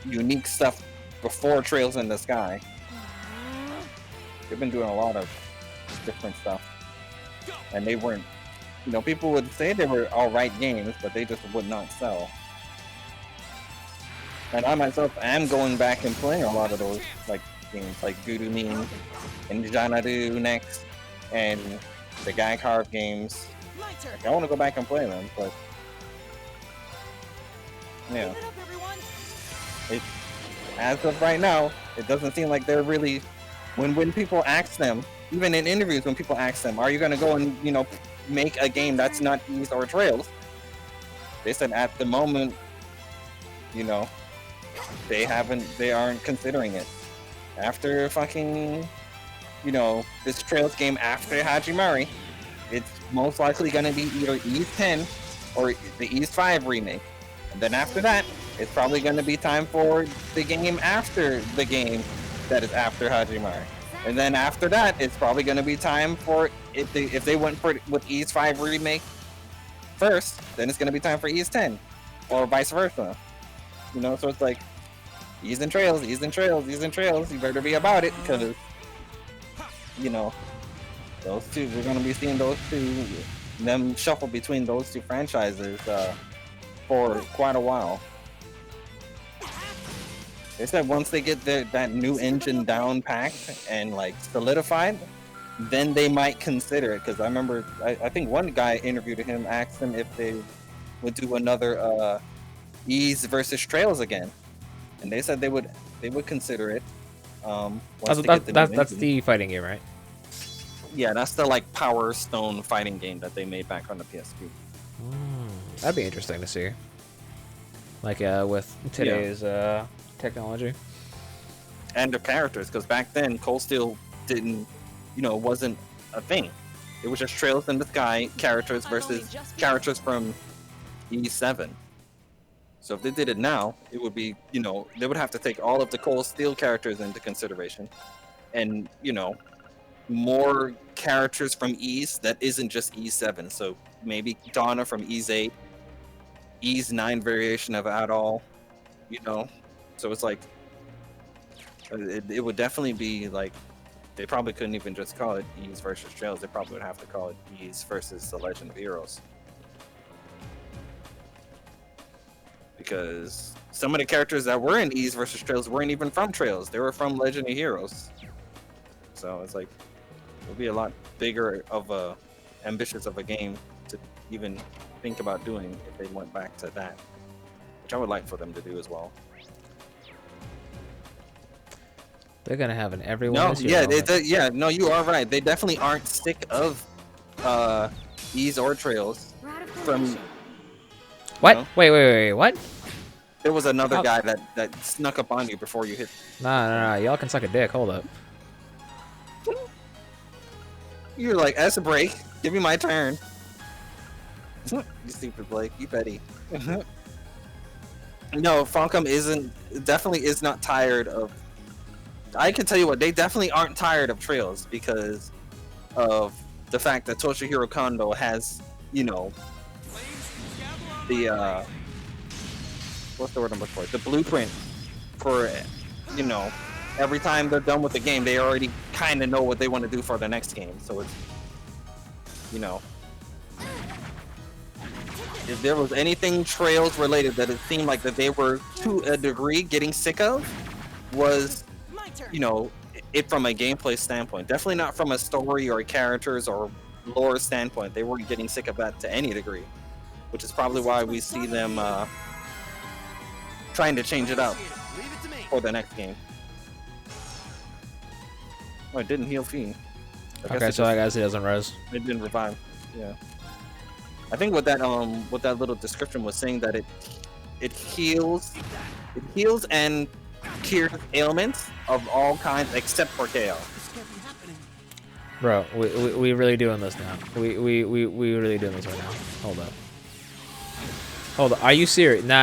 unique stuff before Trails in the Sky. They've been doing a lot of different stuff, and they weren't, you know, people would say they were all right games, but they just would not sell. And I myself am going back and playing a lot of those like games, like Gurumin and Xanadu next, and the Guy Carve games. My turn. Like, I want to go back and play them, but yeah, Give it up, everyone. as of right now, it doesn't seem like they're really. When people ask them, even in interviews, when people ask them, "Are you going to go and, you know, make a game that's not Ys or Trails?" They said at the moment, you know, they aren't considering it. After fucking, you know, this Trails game after Hajimari, it's most likely going to be either Ys 10 or the Ys 5 remake. And then after that, it's probably going to be time for the game after the game that is after Hajimari. And then after that, it's probably going to be time for, if they went for with Ys 5 remake first, then it's going to be time for Ys 10, or vice versa. You know, so it's like Ys and Trails, Ys and Trails, Ys and Trails. You better be about it, because, you know, those two, we're going to be seeing those two, them shuffle between those two franchises for quite a while. They said once they get that new engine down packed and like solidified, then they might consider it. Because I remember, I think one guy interviewed him, asked him if they would do another Ys versus Trails again, and they said they would consider it. Once they get the new That's engine. the fighting game, right? Yeah, that's the like Power Stone fighting game that they made back on the PSP. That'd be interesting to see. Like with today's technology. And the characters, because back then Cold Steel didn't, you know, wasn't a thing. It was just Trails in the Sky characters versus characters from E7. So if they did it now, it would be, you know, they would have to take all of the Cold Steel characters into consideration, and more characters from Ys that isn't just E7. So maybe Donna from Ys 8, Ys 9 variation of Adol, So it's like it would definitely be like they probably couldn't even just call it Ys versus Trails. They probably would have to call it Ys versus the Legend of Heroes. Because some of the characters that were in Ys versus Trails weren't even from Trails. They were from Legend of Heroes. So it's like it would be a lot bigger of a ambitious of a game to even think about doing if they went back to that, which I would like for them to do as well. They're gonna have an everyone. No, this year moment. no, you are right. They definitely aren't sick of Ys or Trails. Radical From Nation. What? No. Wait, what? there was another Oh. guy that snuck up on you before you hit. Nah, y'all can suck a dick. Hold up. You were like, "As a break, give me my turn." You stupid Blake, you petty. No, Falcom definitely is not tired of. I can tell you what, they definitely aren't tired of Trails because of the fact that Toshihiro Kondo has, the what's the word I'm looking for? The blueprint for, every time they're done with the game, they already kind of know what they want to do for the next game. So it's, if there was anything Trails related that it seemed like that they were to a degree getting sick of, was, it from a gameplay standpoint. Definitely not from a story or characters or lore standpoint. They weren't getting sick of that to any degree, which is probably why we see them trying to change it up Leave it to me. for the next game. Oh, it didn't heal Fiend. Okay, so I guess he doesn't res. It didn't revive. Yeah. I think what that little description was saying that it heals and cures ailments of all kinds except for KO. This can't be happening. Bro, we really doing this now. We really doing this right now. Hold up. Hold up. Are you serious? No.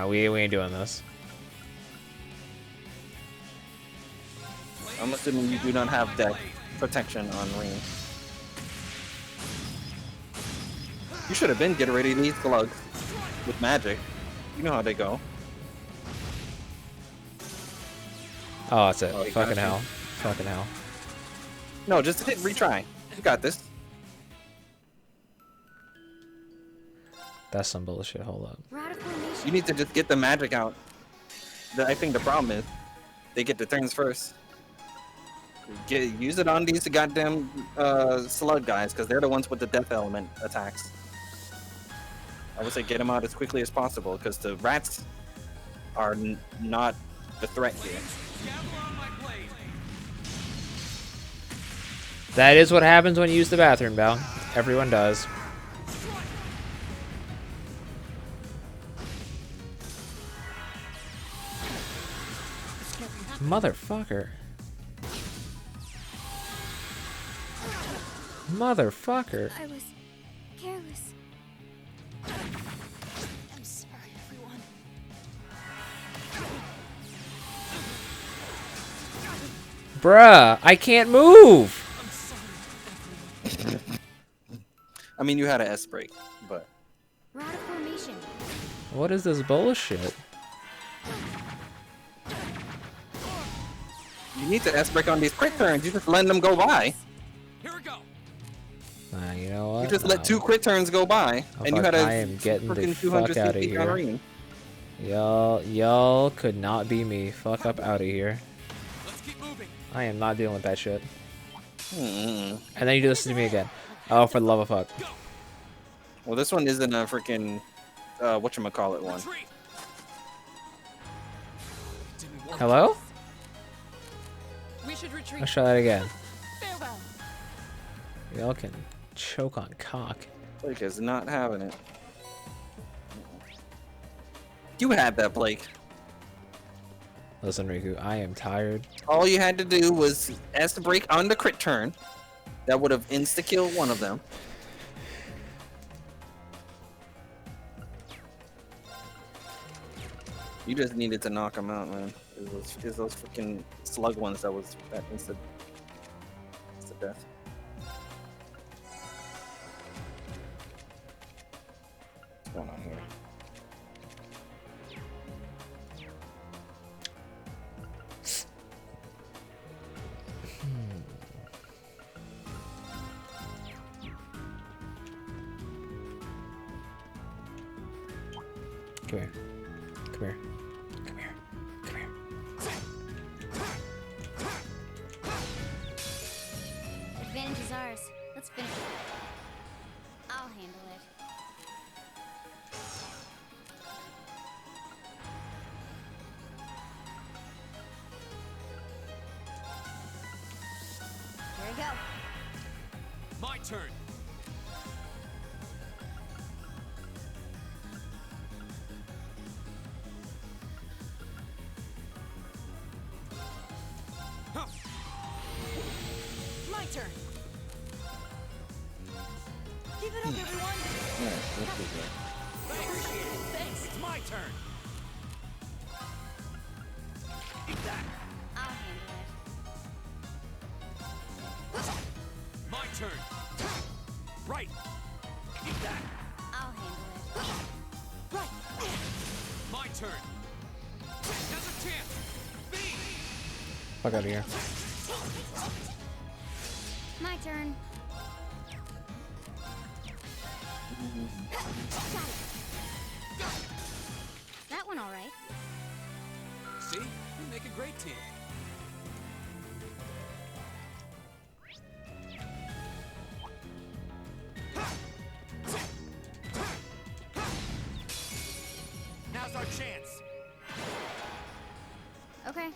We ain't doing this. I'm assuming you do not have death protection on Ring. You should have been getting ready to these slugs with magic. You know how they go. Oh, that's it. Oh, he Fucking got you. hell. Fucking hell. No, just hit retry. You got this. That's some bullshit. Hold up. Radical Nation. You need to just get the magic out. I think the problem is they get the turns first. Use it on these goddamn slug guys because they're the ones with the death element attacks. I would say get them out as quickly as possible because the rats are not the threat here. That is what happens when you use the bathroom, Bell. Everyone does. Motherfucker. Motherfucker. I was careless. I'm sorry, everyone. Bruh, I can't move. I mean, you had an S break, but Radical Nation. What is this bullshit? you need to S break on these quick turns. You just letting them go by. Here we go. Nah, you know what? You just let 2 crit turns go by, Oh, and you fuck, had a I am getting the freaking fuck 200 outta CP here. Irene. Y'all could not be me. Fuck up out of here. Let's keep moving. I am not dealing with that shit. Mm-mm. And then you do this to me again. Oh, for the love of fuck. Well, this one isn't a freaking whatchamacallit one. Retreat. Didn't work. Hello? We should retreat. Let's try that again. Farewell. Y'all can choke on cock. Blake is not having it. You had that, Blake. Listen, Riku, I am tired. All you had to do was S break on the crit turn. That would have insta-killed one of them. You just needed to knock him out, man. It's those freaking slug ones that was that instant death. What's going on here? Come here. Come here. Come here. Come here. Advantage is ours. Let's finish it. I'll handle it. Here we go. My turn. Huh. My turn. Give it up, everyone. Yeah, this is it. Thanks. It's my turn. Eat that. I'll handle it. My turn. Right. Eat that. I'll handle it. Right. My turn. Now's a chance. B. Fuck out of here. My turn. That one all right. See? We make a great team. Now's our chance. Okay.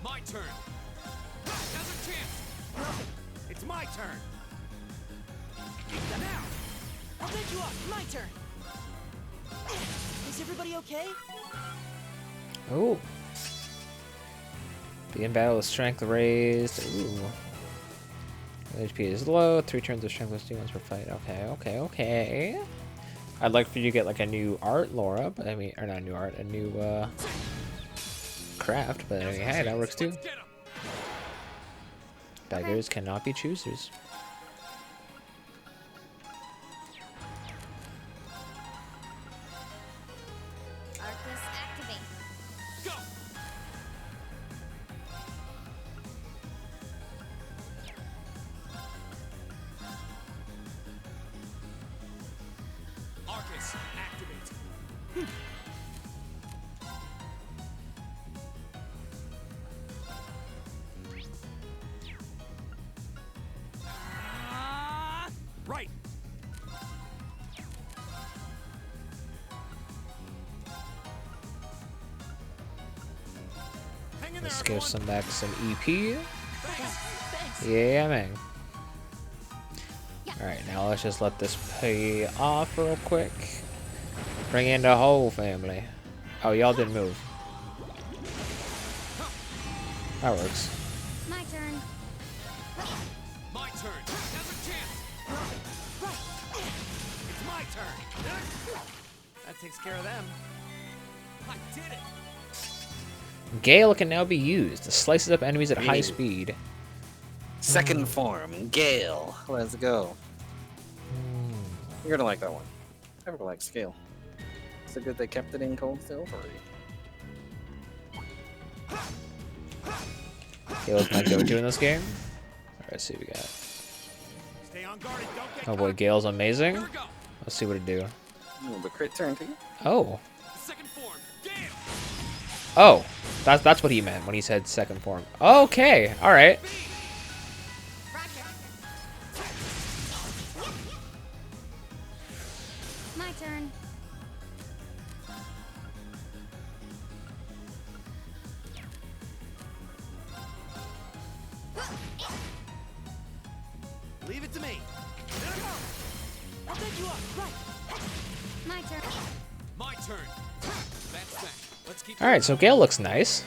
My turn. Now's a chance. It's my turn. Now. I'll take you up. My turn. Is everybody okay? Oh. Begin battle with strength raised. Ooh. HP is low. 3 turns of strength plus 2 once per fight. Okay, okay, okay. I'd like for you to get like a new art, Laura. But I mean, or not new art, a new craft. But I mean, hey, that works too. Let's get 'em. Beggars cannot be choosers. Arcus activate. Go. Arcus activate. Right. Hang in there, Let's give everyone. some back some EP. Thanks. Yeah, man. Alright, now let's just let this pay off real quick. Bring in the whole family. Oh, y'all didn't move. That works. My turn. My turn. Now's a chance. It's my turn. That takes care of them. I did it. Gale can now be used. Slices up enemies at high Ew. speed. Second form, Gale. Let's go. You're gonna like that one. Everyone likes Gale. So good they kept it in Cold Steel 3. Gale's my go-to in this game. Alright, let's see what we got. Stay on guard and don't get Oh boy, caught. Gale's amazing. Here we go. Let's see what it do. Ooh, the crit turn to you. Oh. Second form. Gale. Oh. That's what he meant when he said second form. Okay. Alright. My turn. Leave it to me. I'll take you up. Right. My turn. My turn. That's that. Let's keep. Alright, so Gale looks nice.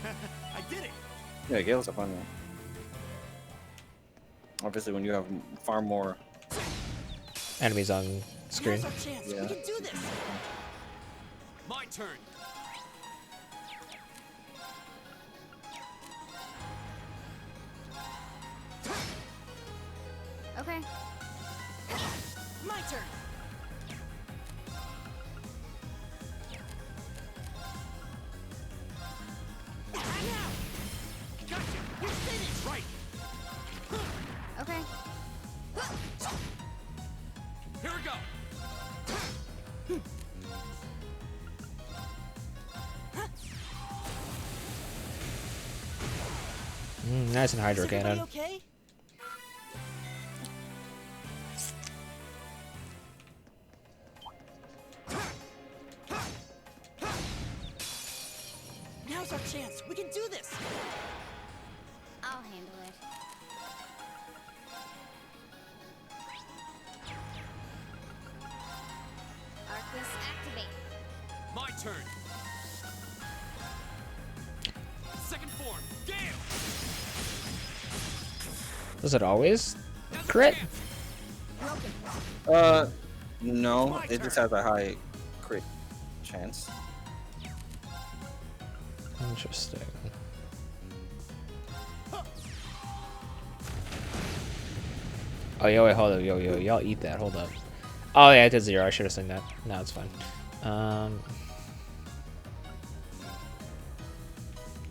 I did it! Yeah, Gale's a fun one. Obviously, when you have far more. Enemies on screen. Now's our chance. Yeah. We can do this. My turn. Okay. My turn. Now. Gotcha! We finished! Right! Okay. Here we go! Nice and Hydro Is everybody Cannon. okay? Now's our chance. We can do this. I'll handle it. Arcus activate. My turn. Second form. Gale! Does it always Now's the crit? chance. Broken. No, it just has a high crit chance. Interesting. Oh, yo, wait, hold up. Yo, y'all eat that. Hold up. Oh, yeah, it did 0. I should have seen that. No, it's fine.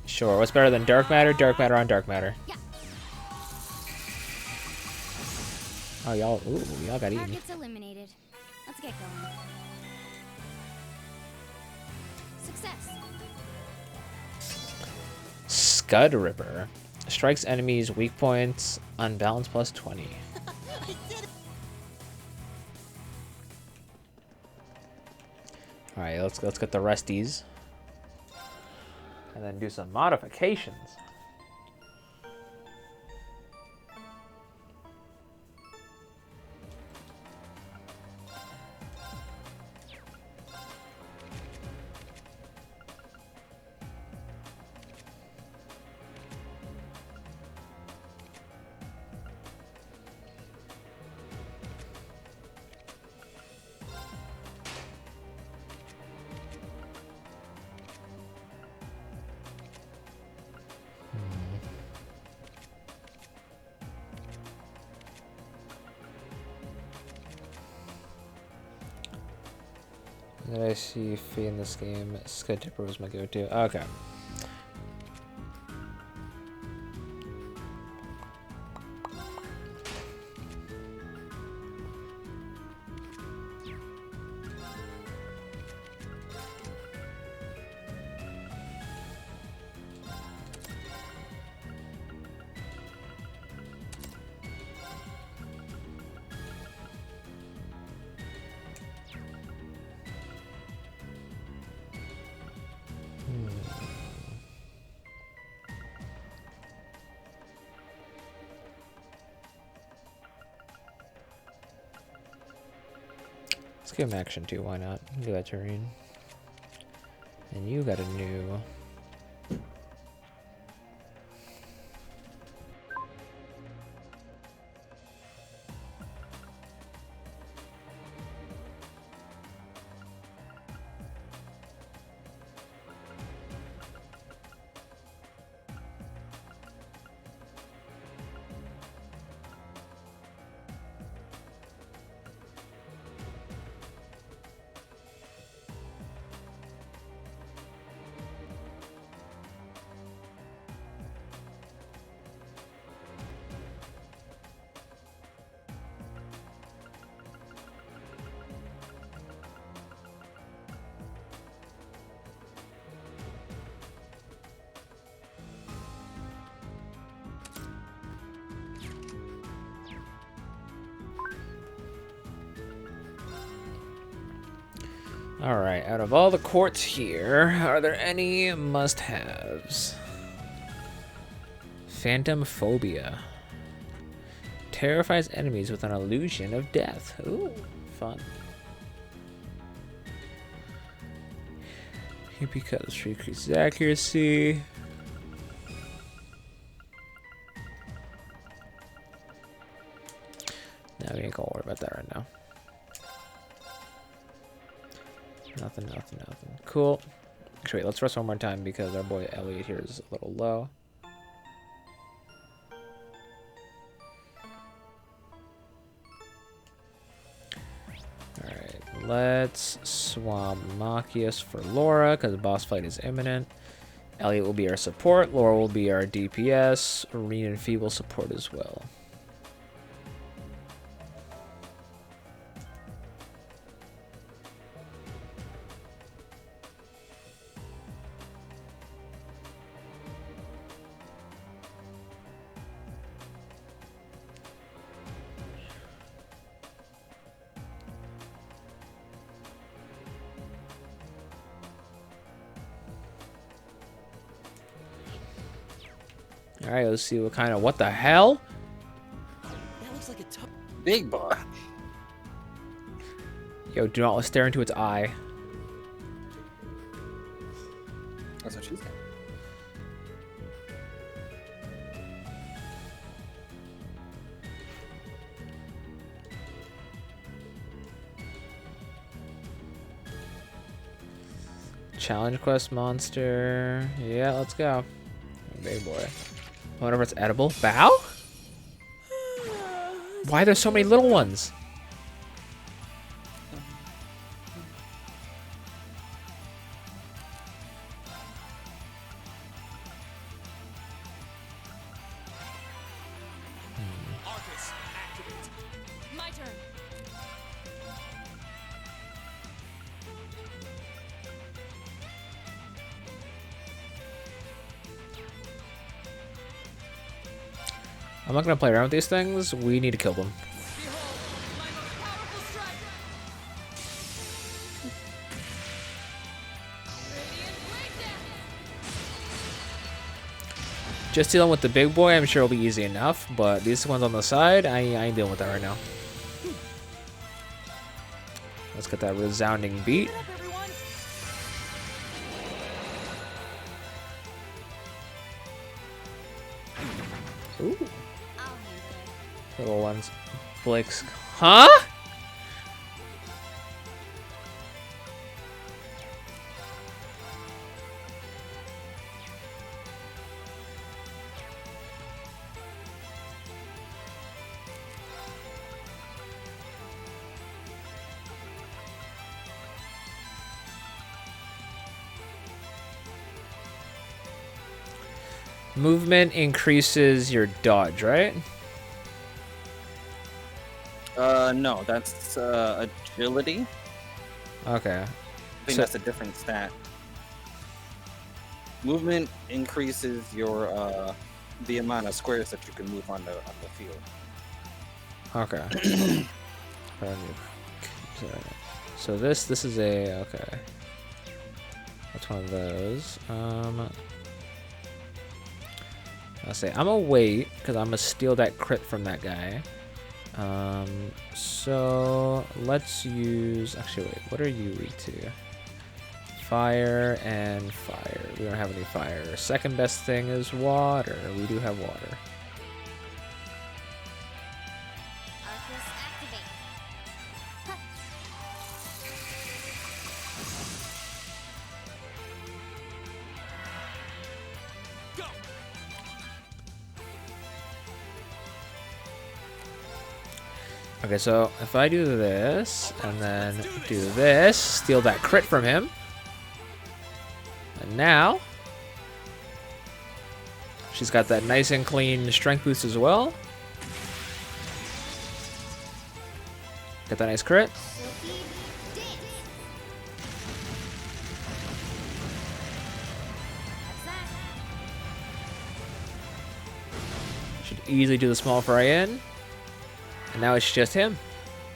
Sure. What's better than dark matter? Dark matter on dark matter. Yeah. Oh, y'all. Ooh, y'all got eaten. Targets eliminated. Let's get going. Success. Scud Ripper. Strikes enemies weak points. Unbalance plus 20. I did it. Alright, let's get the resties. And then do some modifications. Did I see Fee in this game? Scud Tipper was my go-to. Okay. Let's give him action too, why not? Do that terrain. And you got a new. Alright, out of all the courts here, are there any must-haves? Phantom Phobia. Terrifies enemies with an illusion of death. Ooh, fun. Because increases accuracy. Yeah, we ain't gonna worry about that right now. Nothing. Cool. Actually, wait, let's rest one more time because our boy Elliot here is a little low. Alright, let's swap Machias for Laura because the boss fight is imminent. Elliot will be our support, Laura will be our DPS, Reen and Fee will support as well. Alright, let's see what the hell? That looks like a tough. Big boy. Yo, do not stare into its eye. That's what she said. Challenge quest monster. Yeah, let's go. Big boy. I wonder if it's edible. Bow? Why are there so many little ones? Arcus, activate. My turn. I'm not gonna play around with these things. We need to kill them. Behold, my most powerful strike. Radiant blade dance. Just dealing with the big boy, I'm sure it'll be easy enough. But these ones on the side, I ain't dealing with that right now. Let's get that resounding beat. Get up, everyone. Ooh, I'll handle it. little ones. Blake's. Huh? Movement increases your dodge, right? No, that's agility. Okay. I think So- that's a different stat. Movement increases your the amount of squares that you can move on the field. Okay. So this is a okay. That's one of those. I'll say I'm gonna wait because I'm gonna steal that crit from that guy. So let's use. Actually, wait. What are you weak to? Fire and fire. We don't have any fire. Second best thing is water. We do have water. Arcus, activate. Huh. Go. Okay, so if I do this and then do this, steal that crit from him. And now she's got that nice and clean strength boost as well. Got that nice crit. Sophie, dance. That's that. Should easily do the small fry in. And now it's just him.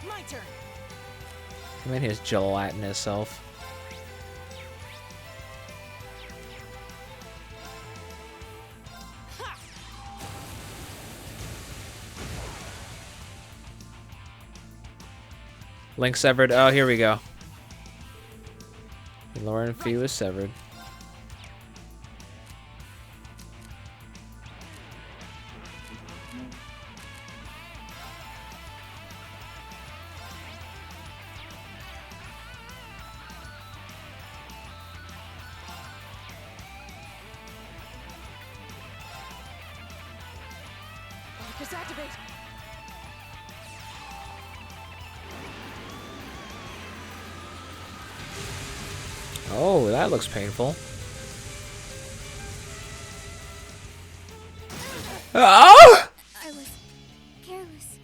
My turn. Him and his gelatinous self. Link severed. Oh, here we go. Lauren Fee was severed. Arcus activate. Oh, that looks painful. Oh! I was careless.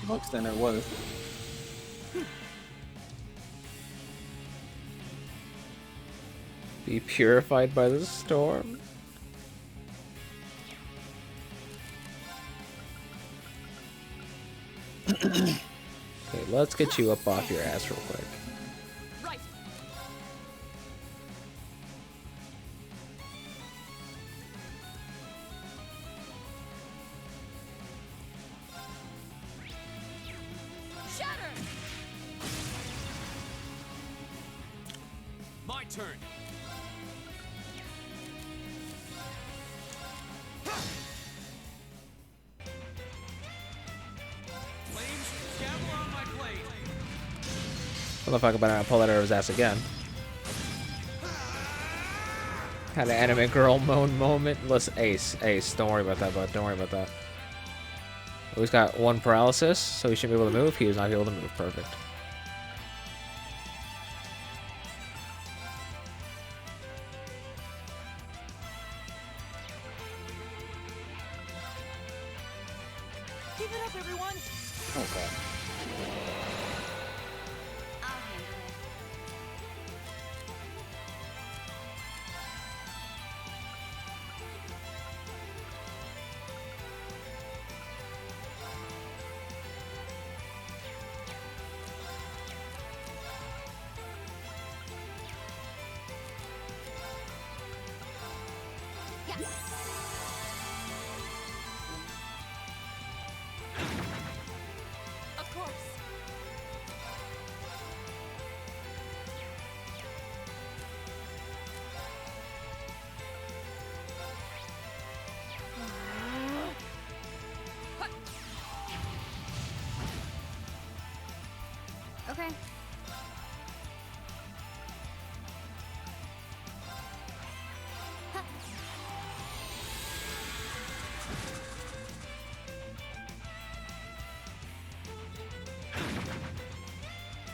Looks than it was. Be purified by the storm. Okay, let's get you up off your ass real quick. Right. Shatter. My turn. Flames, gavel on my blade. Motherfucker better not pull that out of his ass again. Had an anime girl moan moment. Listen, Ace, don't worry about that, bud. Don't worry about that. Oh, he's got 1 paralysis, so he should be able to move. He is not able to move. Perfect. Keep it up, everyone. Okay. I'll handle it. Yeah. Of course. Okay. Huh.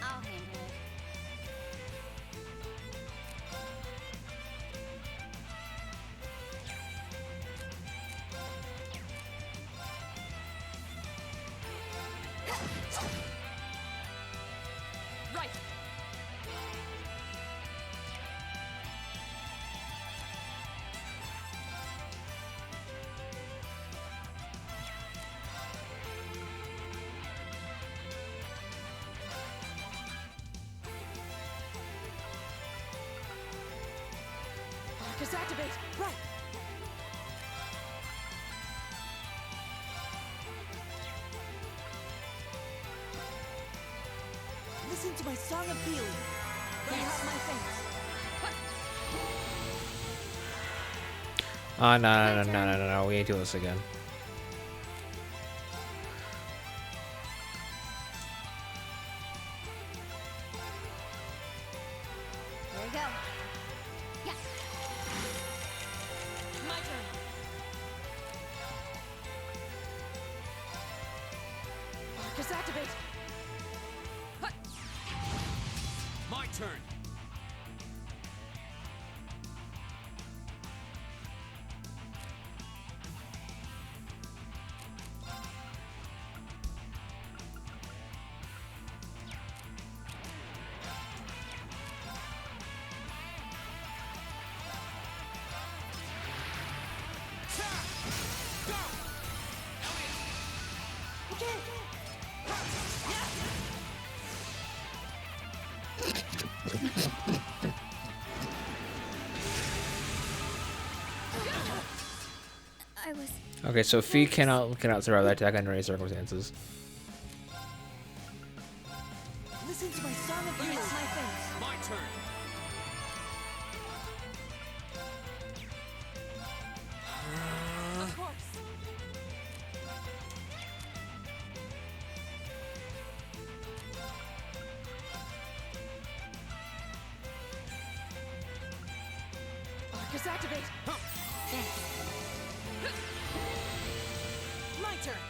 I'll handle it. Right. Arcus activate. Right. Listen to my song of healing. They have my thanks. Oh, no. We ain't doing this again. Here we go. Yeah. My turn. Arcus activate. My turn. I was. Okay, so Fee cannot survive that attack under any circumstances. Listen to my song of healing. My thanks. My turn. Of course. Arcus activate. Thanks. turn.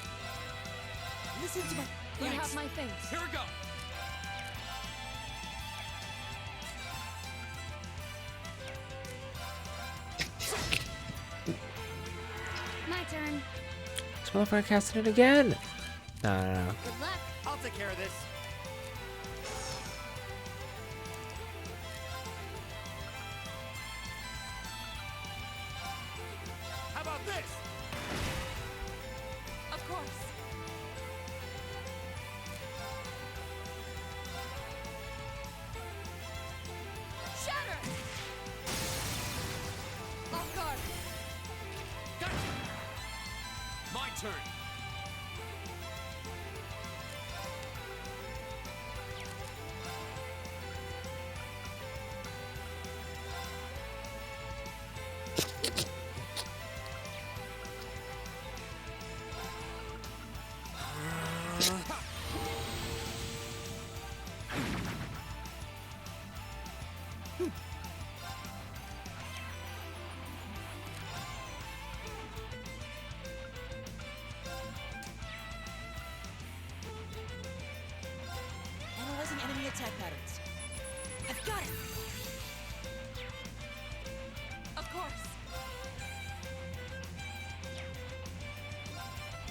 Listen to my. You have my thanks. Here we go. My turn. This motherfucker casted it again. No. Good luck. I'll take care of this. How about this? Of course. Shatter. Off guard. Gotcha. My turn. Analyzing enemy attack patterns. I've got it. Of course.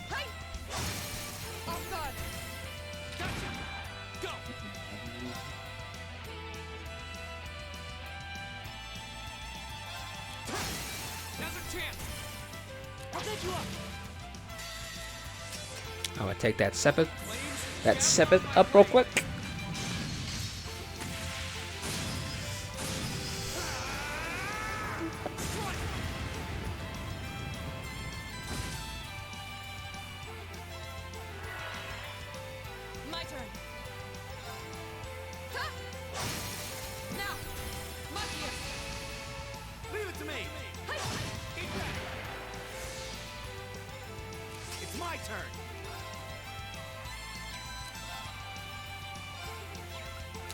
Hey! Off guard. Gotcha. Go. Now's our chance. I'll take you up. I'm gonna take that Sepith up real quick. My turn. Ha! Now, Machias. Leave it to me. Hey! Eat that. It's my turn.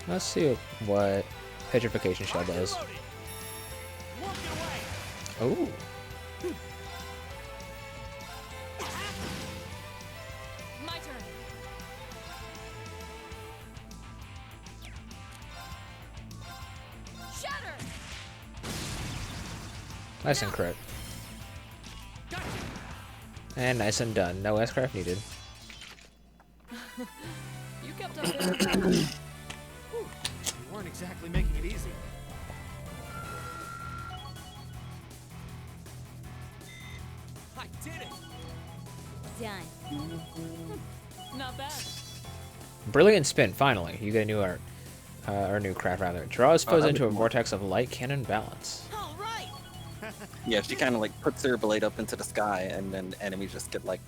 Let's see what Petrification Shell does. Loaded. Walk it away. Oh, My turn. Shatter. nice and crit. Gotcha. And nice and done. No S-craft needed. You kept up very well. You weren't exactly making it easy. I did it. Done. Not bad. Brilliant spin, finally. You get a new art. Or new craft, rather. Draws foes that'd into be a cool. vortex of light cannon balance. All right. Yeah, she kind of like puts her blade up into the sky, and then enemies just get like.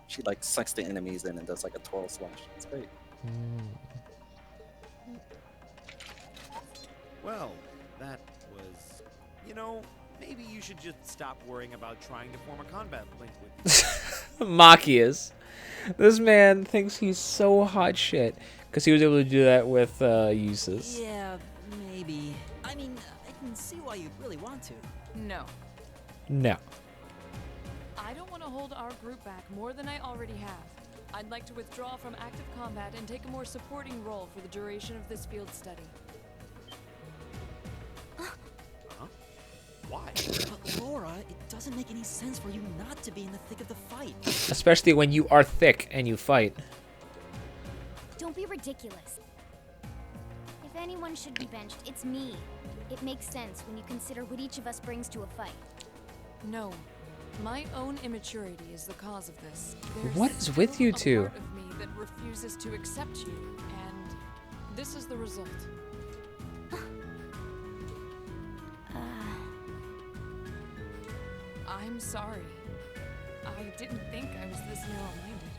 She like sucks the enemies in and does like a twirl slash. It's great. Well, that was, maybe you should just stop worrying about trying to form a combat link with you. Machias. This man thinks he's so hot shit because he was able to do that with uses. Yeah, maybe. I mean, I can see why you'd really want to. No. No. I don't want to hold our group back more than I already have. I'd like to withdraw from active combat and take a more supporting role for the duration of this field study. Why? But Laura, it doesn't make any sense for you not to be in the thick of the fight. Especially when you are thick and you fight. Don't be ridiculous. If anyone should be benched, it's me. It makes sense when you consider what each of us brings to a fight. No. My own immaturity is the cause of this. What There's is with still you a two? part of me that refuses to accept you, and this is the result. I'm sorry. I didn't think I was this narrow-minded.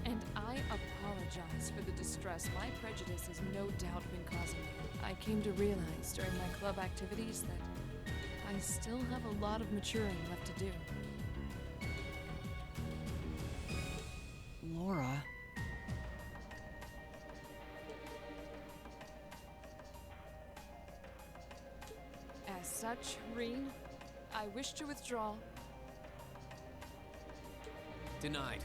And I apologize for the distress my prejudice has no doubt been causing you. I came to realize during my club activities that I still have a lot of maturing left to do. Laura. As such, Reen, I wish to withdraw. Denied.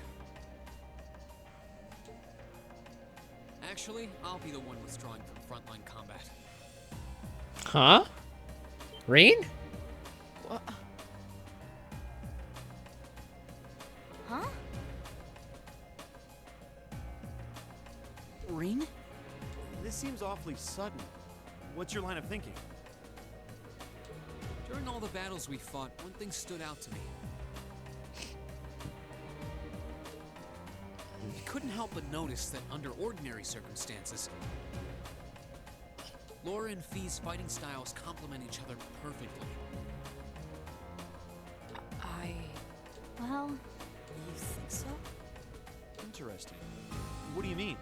Actually, I'll be the one withdrawing from frontline combat. Huh? Reen? Huh? Reen? This seems awfully sudden. What's your line of thinking? During all the battles we fought, one thing stood out to me. I couldn't help but notice that under ordinary circumstances, Laura and Fee's fighting styles complement each other perfectly. Well, You think so? Interesting. What do you mean?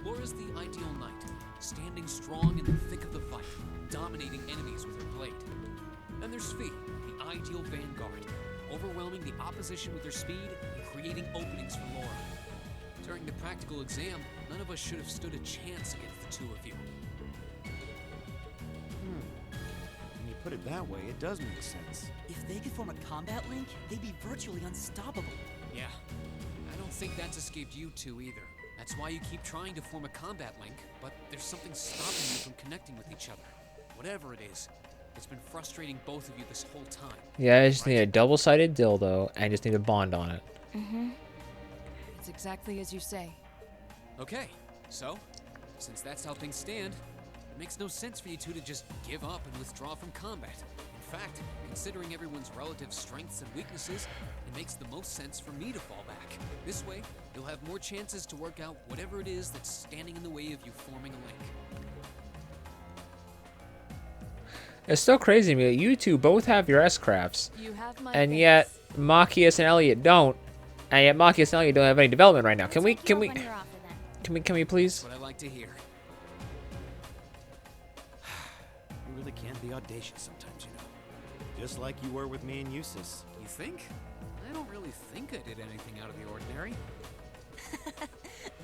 Laura's the ideal knight, standing strong in the thick of the fight, dominating enemies with her blade. Then there's Fee, the ideal vanguard, overwhelming the opposition with her speed and creating openings for Laura. During the practical exam, none of us should have stood a chance against the two of you. When you put it that way, it does make sense. If they could form a combat link, they'd be virtually unstoppable. Yeah, I don't think that's escaped you two either. That's why you keep trying to form a combat link, but there's something stopping you from connecting with each other. Whatever it is, it's been frustrating both of you this whole time. Yeah, I just need a double-sided dildo, and I just need a bond on it. It's exactly as you say. Okay, so, since that's how things stand, it makes no sense for you two to just give up and withdraw from combat. In fact, considering everyone's relative strengths and weaknesses, it makes the most sense for me to fall back. This way, you'll have more chances to work out whatever it is that's standing in the way of you forming a link. It's still crazy to me that you two both have your S-crafts, You have my and thanks. yet Machias and Elliot don't, and yet Machias and Elliot don't have any development right now. Can we when you're off of them. can we please? That's what I like to hear. You really can be audacious sometimes, you know. Just like you were with me and Eustace. You think? I don't really think I did anything out of the ordinary.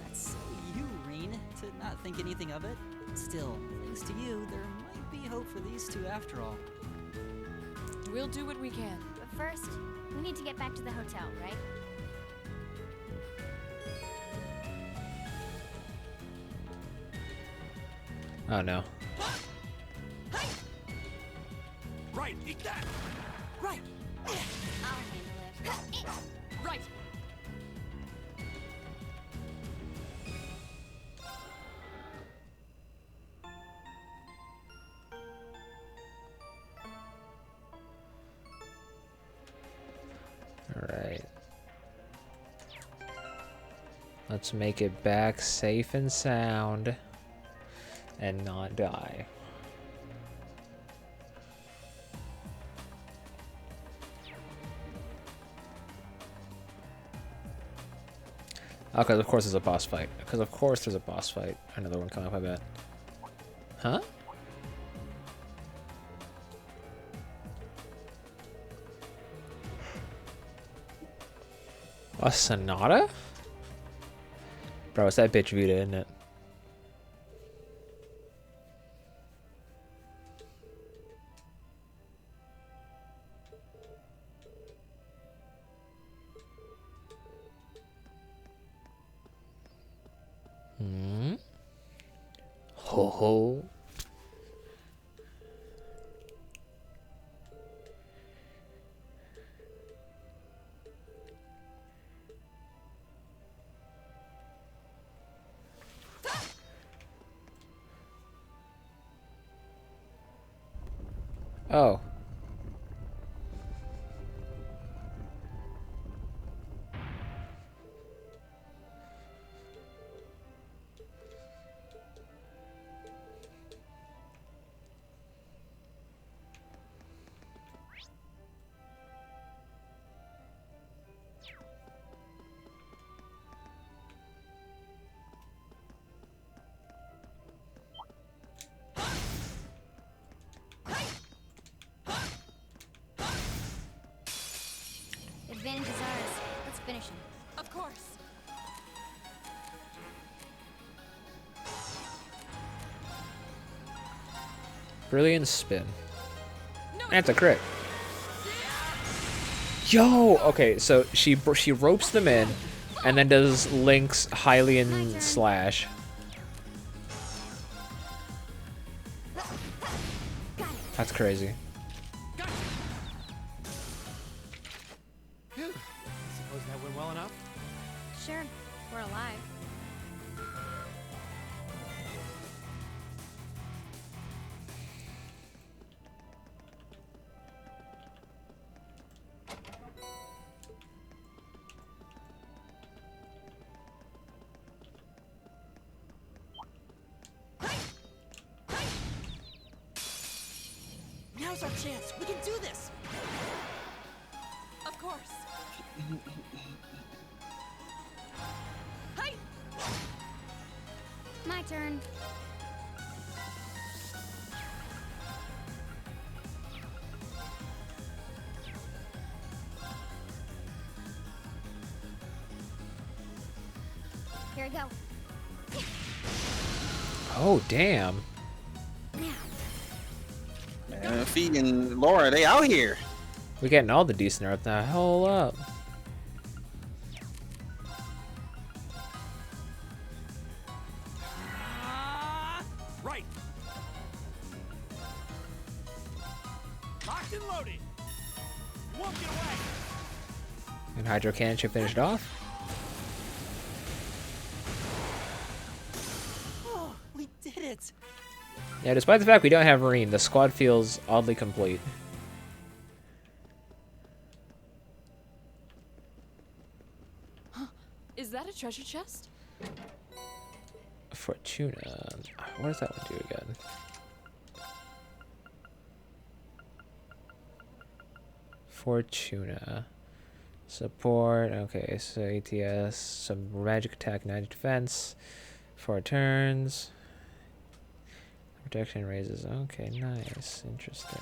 That's so you, Reen, to not think anything of it. Still, thanks to you, there might be hope for these two after all. We'll do what we can. But first, we need to get back to the hotel, right? Oh no. Right, eat that! Right! I'll handle it. Right. All right. Let's make it back safe and sound and not die. Oh, because of course there's a boss fight. Because of course there's a boss fight. Another one coming up, I bet. Huh? A Sonata? Bro, it's that bitch Vita, isn't it? Hmm? Ho ho. Oh. Advantage is ours. Let's finish him. Of course. Brilliant spin. No, That's a crit. Yo! Okay, so she ropes them in, and then does Link's Hylian slash. That's crazy. Phew. Suppose that went well enough. Sure, we're alive. Now's our chance. We can do this. Of course. Hey! My turn. Here we go. Oh, damn. Man, Fee and Laura, they out here. We're getting all the decent earth now. Hold up. Right. Locked and loaded. You won't get away. And Hydro Cannon should finish it off. Oh, we did it. Yeah, despite the fact we don't have Marine, the squad feels oddly complete. Is that a treasure chest? Fortuna. What does that one do again? Fortuna. Support. Okay, so ATS. Some magic attack, 90 defense. 4 turns. Protection raises. Okay, nice. Interesting.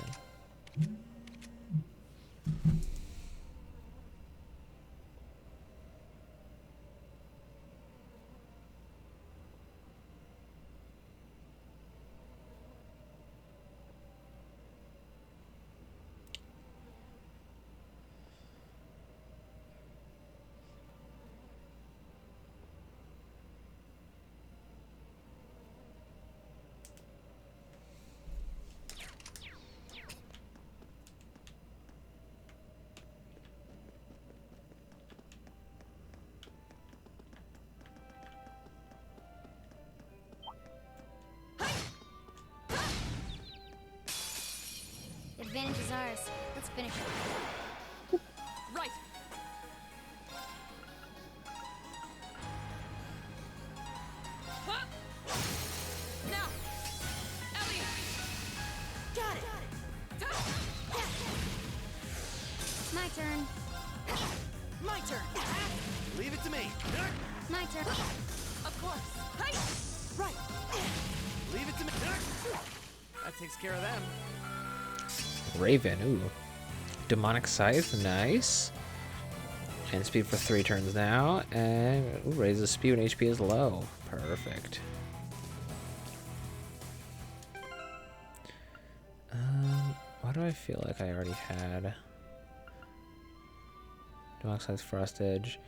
The advantage is ours. Let's finish it. Right. Huh? Now. Ellie. Got it. My turn. My turn. Leave it to me. My turn. Of course. Hey! Right. Leave it to me. That takes care of them. Raven, ooh. Demonic Scythe, nice. And speed for 3 turns now. And ooh, raises speed when HP is low. Perfect. Why do I feel like I already had Demonic Scythe, Frost Edge,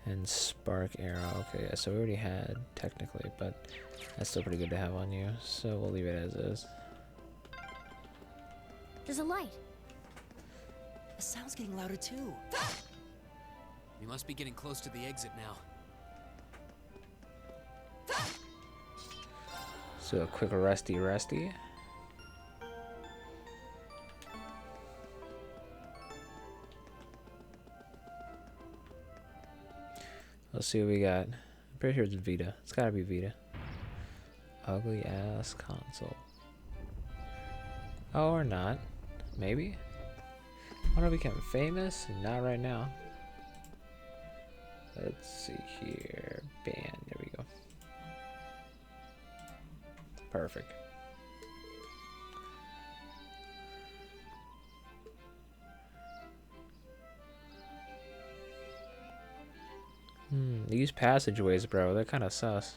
and Spark Arrow? Okay, yeah, so we already had technically, but that's still pretty good to have on you. So we'll leave it as is. There's a light. The sound's getting louder too. We must be getting close to the exit now. So a quick resty. Let's see what we got. I'm pretty sure it's Vita. It's gotta be Vita. Ugly ass console. Oh, or not. Maybe? I want to become famous? Not right now. Let's see here. Band. There we go. Perfect. These passageways, bro, they're kind of sus.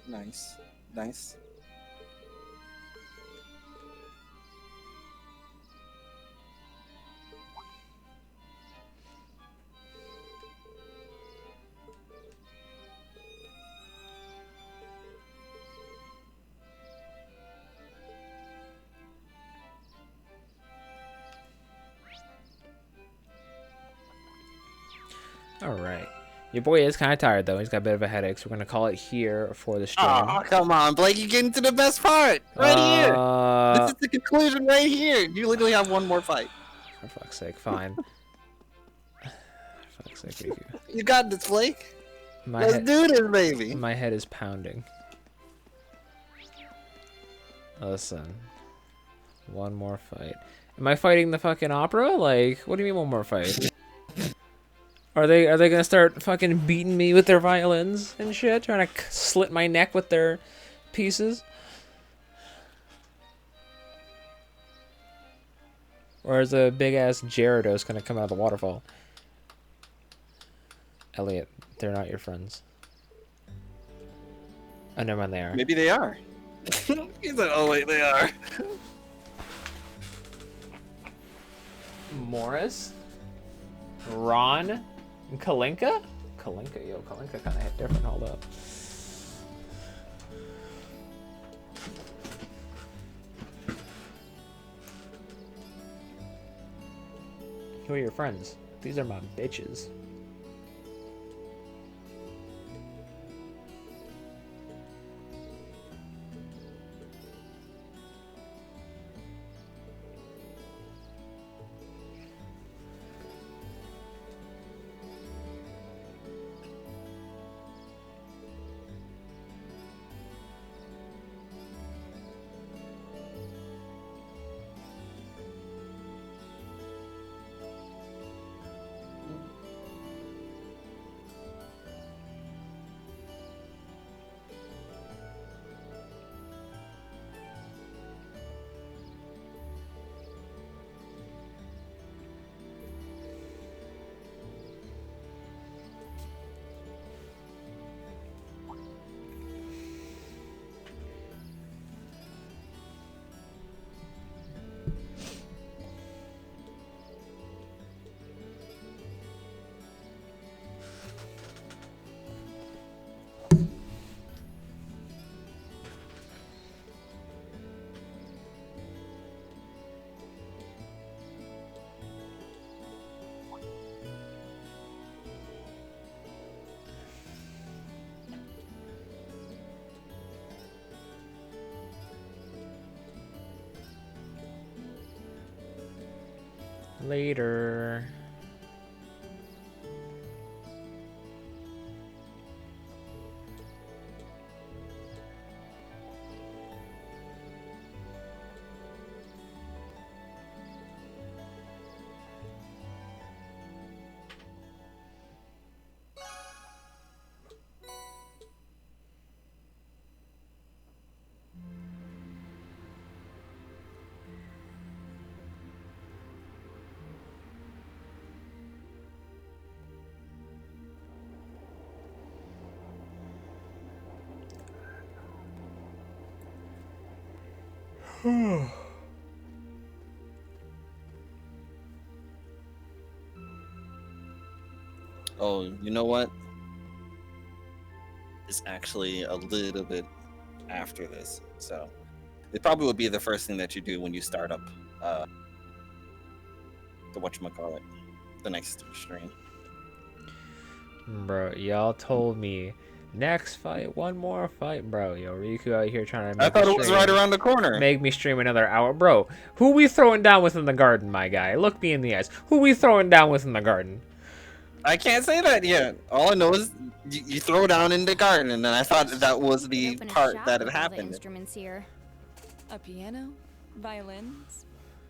Nice. Nice. All right. Your boy is kind of tired, though. He's got a bit of a headache, so we're going to call it here for the stream. Oh, come on, Blake. You're getting to the best part. Right here. This is the conclusion right here. You literally have one more fight. For fuck's sake, fine. For fuck's sake, Riku. You got this, Blake. My Let's do this, baby. My head is pounding. Listen. One more fight. Am I fighting the fucking opera? Like, what do you mean one more fight? Are they gonna start fucking beating me with their violins and shit? Trying to slit my neck with their pieces? Or is a big ass Gyarados gonna come out of the waterfall? Elliot, they're not your friends. Oh, never mind, they are. Maybe they are. He's like, oh wait, they are. Morris? Ron? And Kalinka? Kalinka, yo, Kalinka kind of hit different. Hold up. Who are your friends? These are my bitches. Later. Oh, you know what? It's actually a little bit after this, so it probably would be the first thing that you do when you start up the whatchamacallit, the next stream. Bro, y'all told me next fight, one more fight, bro. Yo, Riku out here trying to make I thought it was right around the corner. Make me stream another hour. Bro, who we throwing down with in the garden, my guy? Look me in the eyes. Who we throwing down with in the garden? I can't say that yet. All I know is you throw down in the garden, and then I thought that was the Open a part shop that had with all the happened. instruments here. A piano, violins,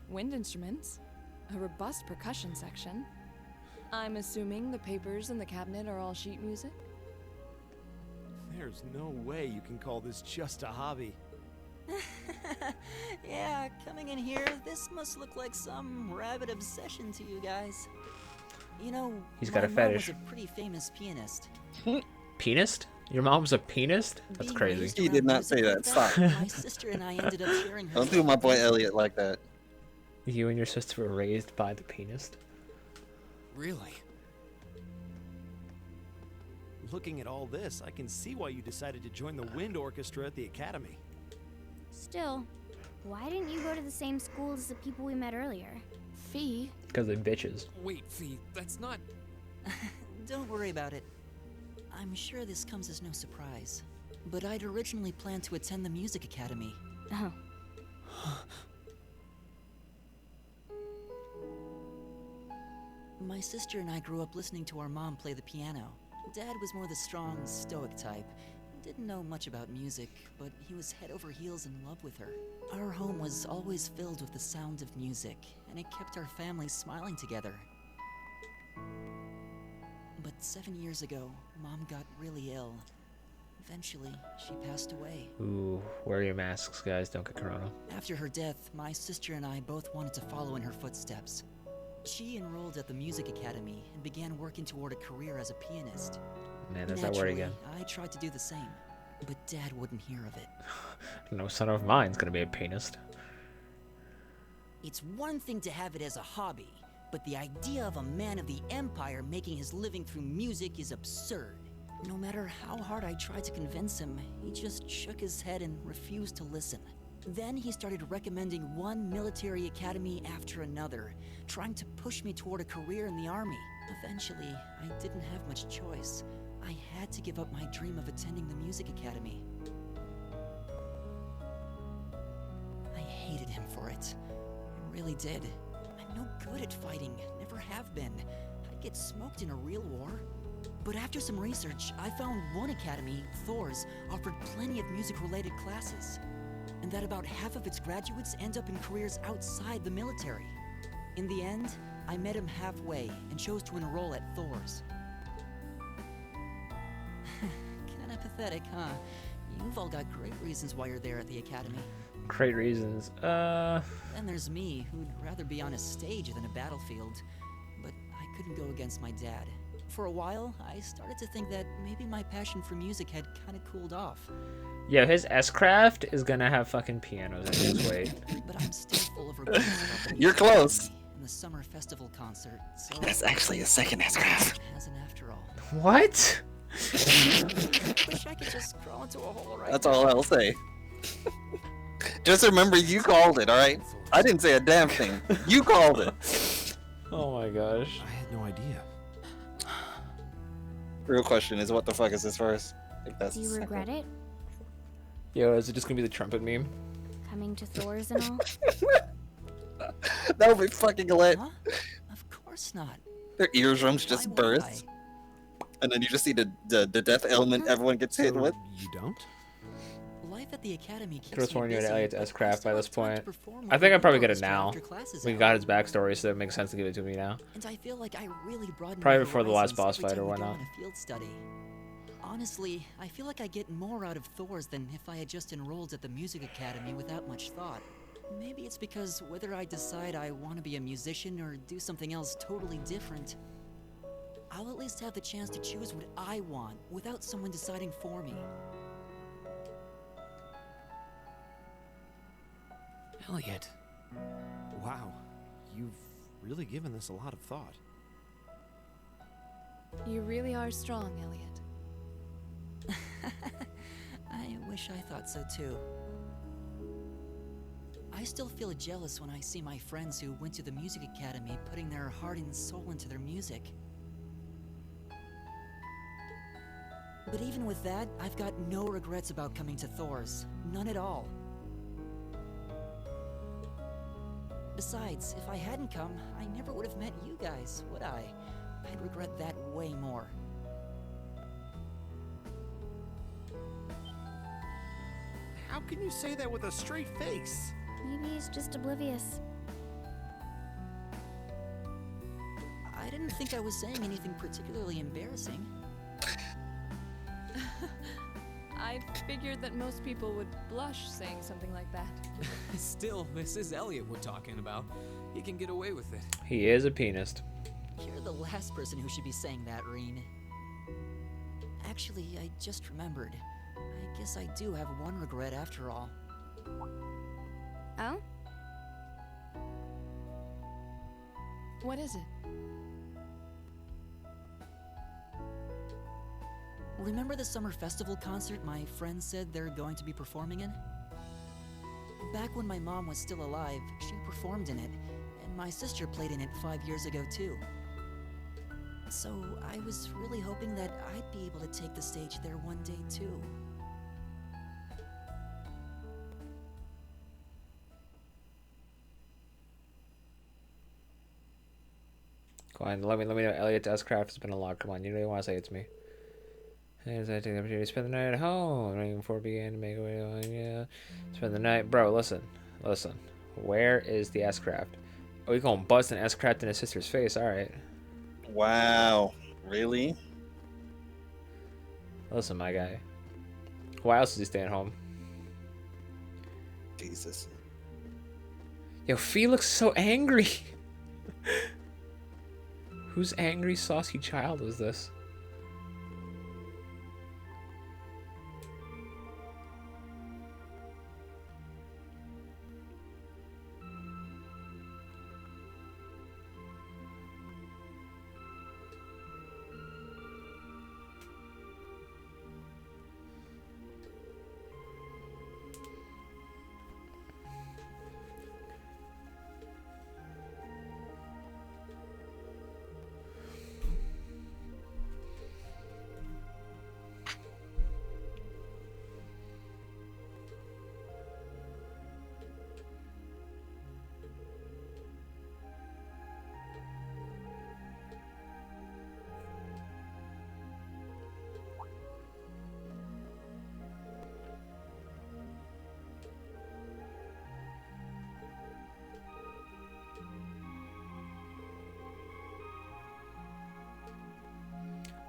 wind instruments, a robust percussion section. I'm assuming the papers in the cabinet are all sheet music? There's no way you can call this just a hobby. Yeah, coming in here, this must look like some rabid obsession to you guys. You know, He's got a my mom fetish. was a pretty famous pianist. Pianist? Your mom's a pianist? That's Being crazy. raised He around did not say music that. like Stop. My sister and I ended up sharing her. Don't do my boy Elliot like that. You and your sister were raised by the pianist? Really? Looking at all this, I can see why you decided to join the wind orchestra at the academy. Still, why didn't you go to the same school as the people we met earlier? Fee, Because they're bitches. Wait, Fee, that's not. Don't worry about it. I'm sure this comes as no surprise. But I'd originally planned to attend the music academy. Oh, My sister and I grew up listening to our mom play the piano. Dad was more the strong, stoic type. Didn't know much about music, but he was head over heels in love with her. Our home was always filled with the sound of music, and it kept our families smiling together. But 7 years ago, Mom got really ill. Eventually, she passed away. Ooh, wear your masks, guys. Don't get corona. After her death, my sister and I both wanted to follow in her footsteps. She enrolled at the music academy and began working toward a career as a pianist. Man, there's that word Naturally, again. I tried to do the same, but Dad wouldn't hear of it. No son of mine's gonna be a pianist. It's one thing to have it as a hobby, but the idea of a man of the Empire making his living through music is absurd. No matter how hard I tried to convince him, he just shook his head and refused to listen. Then he started recommending one military academy after another, trying to push me toward a career in the army. Eventually, I didn't have much choice. I had to give up my dream of attending the music academy. I hated him for it. I really did. I'm no good at fighting, never have been. I'd get smoked in a real war. But after some research, I found one academy, Thor's, offered plenty of music-related classes, and that about half of its graduates end up in careers outside the military. In the end, I met him halfway and chose to enroll at Thor's. Kinda pathetic, huh? You've all got great reasons why you're there at the academy. Great reasons. Then there's me, who'd rather be on a stage than a battlefield. But I couldn't go against my dad. For a while, I started to think that maybe my passion for music had kinda cooled off. Yeah, his S-Craft is gonna have fucking pianos in his way. But I'm still full of regrets about the You're music close. academy and the summer festival concert, so That's actually a second S-Craft. it hasn't after all. What? Wish I could just crawl into a hole right That's now. all I'll say. Just remember, you called it, alright? I didn't say a damn thing. You called it. Oh my gosh. I had no idea. Real question is, what the fuck is this first? I think that's do the you second. regret it? Yo, is it just gonna be the trumpet meme? Coming to Thor's and all? That would be fucking lit. Huh? Of course not. Their eardrums just Why would burst, and then you just see the death element everyone gets hit with. You don't? Life at the academy keeps Could've me sworn you had busy, Elliot's but I S-Craft by still this have time to point. perform I with think the I'd probably get it orchestra now. after class is We out. got his backstory, so it makes sense to give it to me now. And I feel like I really broadened Probably my before the last horizons boss every fight or time we go whatnot. on a field study. Honestly, I feel like I get more out of Thor's than if I had just enrolled at the music academy without much thought. Maybe it's because whether I decide I want to be a musician or do something else totally different, I'll at least have the chance to choose what I want without someone deciding for me. Elliot. Wow. You've really given this a lot of thought. you really are strong, Elliot. I wish I thought so too. I still feel jealous when I see my friends who went to the music academy putting their heart and soul into their music. But even with that, I've got no regrets about coming to Thor's. None at all. Besides, if I hadn't come, I never would have met you guys, would I? I'd regret that way more. How can you say that with a straight face? Maybe he's just oblivious. I didn't think I was saying anything particularly embarrassing. I figured that most people would blush saying something like that. Still, this is Elliot we're talking about. He can get away with it. He is a pianist. You're the last person who should be saying that, Reen. Actually, I just remembered. I guess I do have one regret after all. Oh? What is it? Remember the summer festival concert my friends said they're going to be performing in? Back when my mom was still alive, she performed in it, and my sister played in it 5 years ago too. So I was really hoping that I'd be able to take the stage there one day too. Go on, let me know. Elliot S-Craft has been unlocked. Come on, you know you want to say it to me. As I take the opportunity to spend the night at home, right before it began to make a way. Yeah, spend the night, bro. Listen. Where is the S-Craft? Oh, you gonna bust an S-Craft in his sister's face? All right. Wow, really? Listen, my guy. Why else is he staying home? Jesus. Yo, Fee looks so angry. Whose angry, saucy child is this?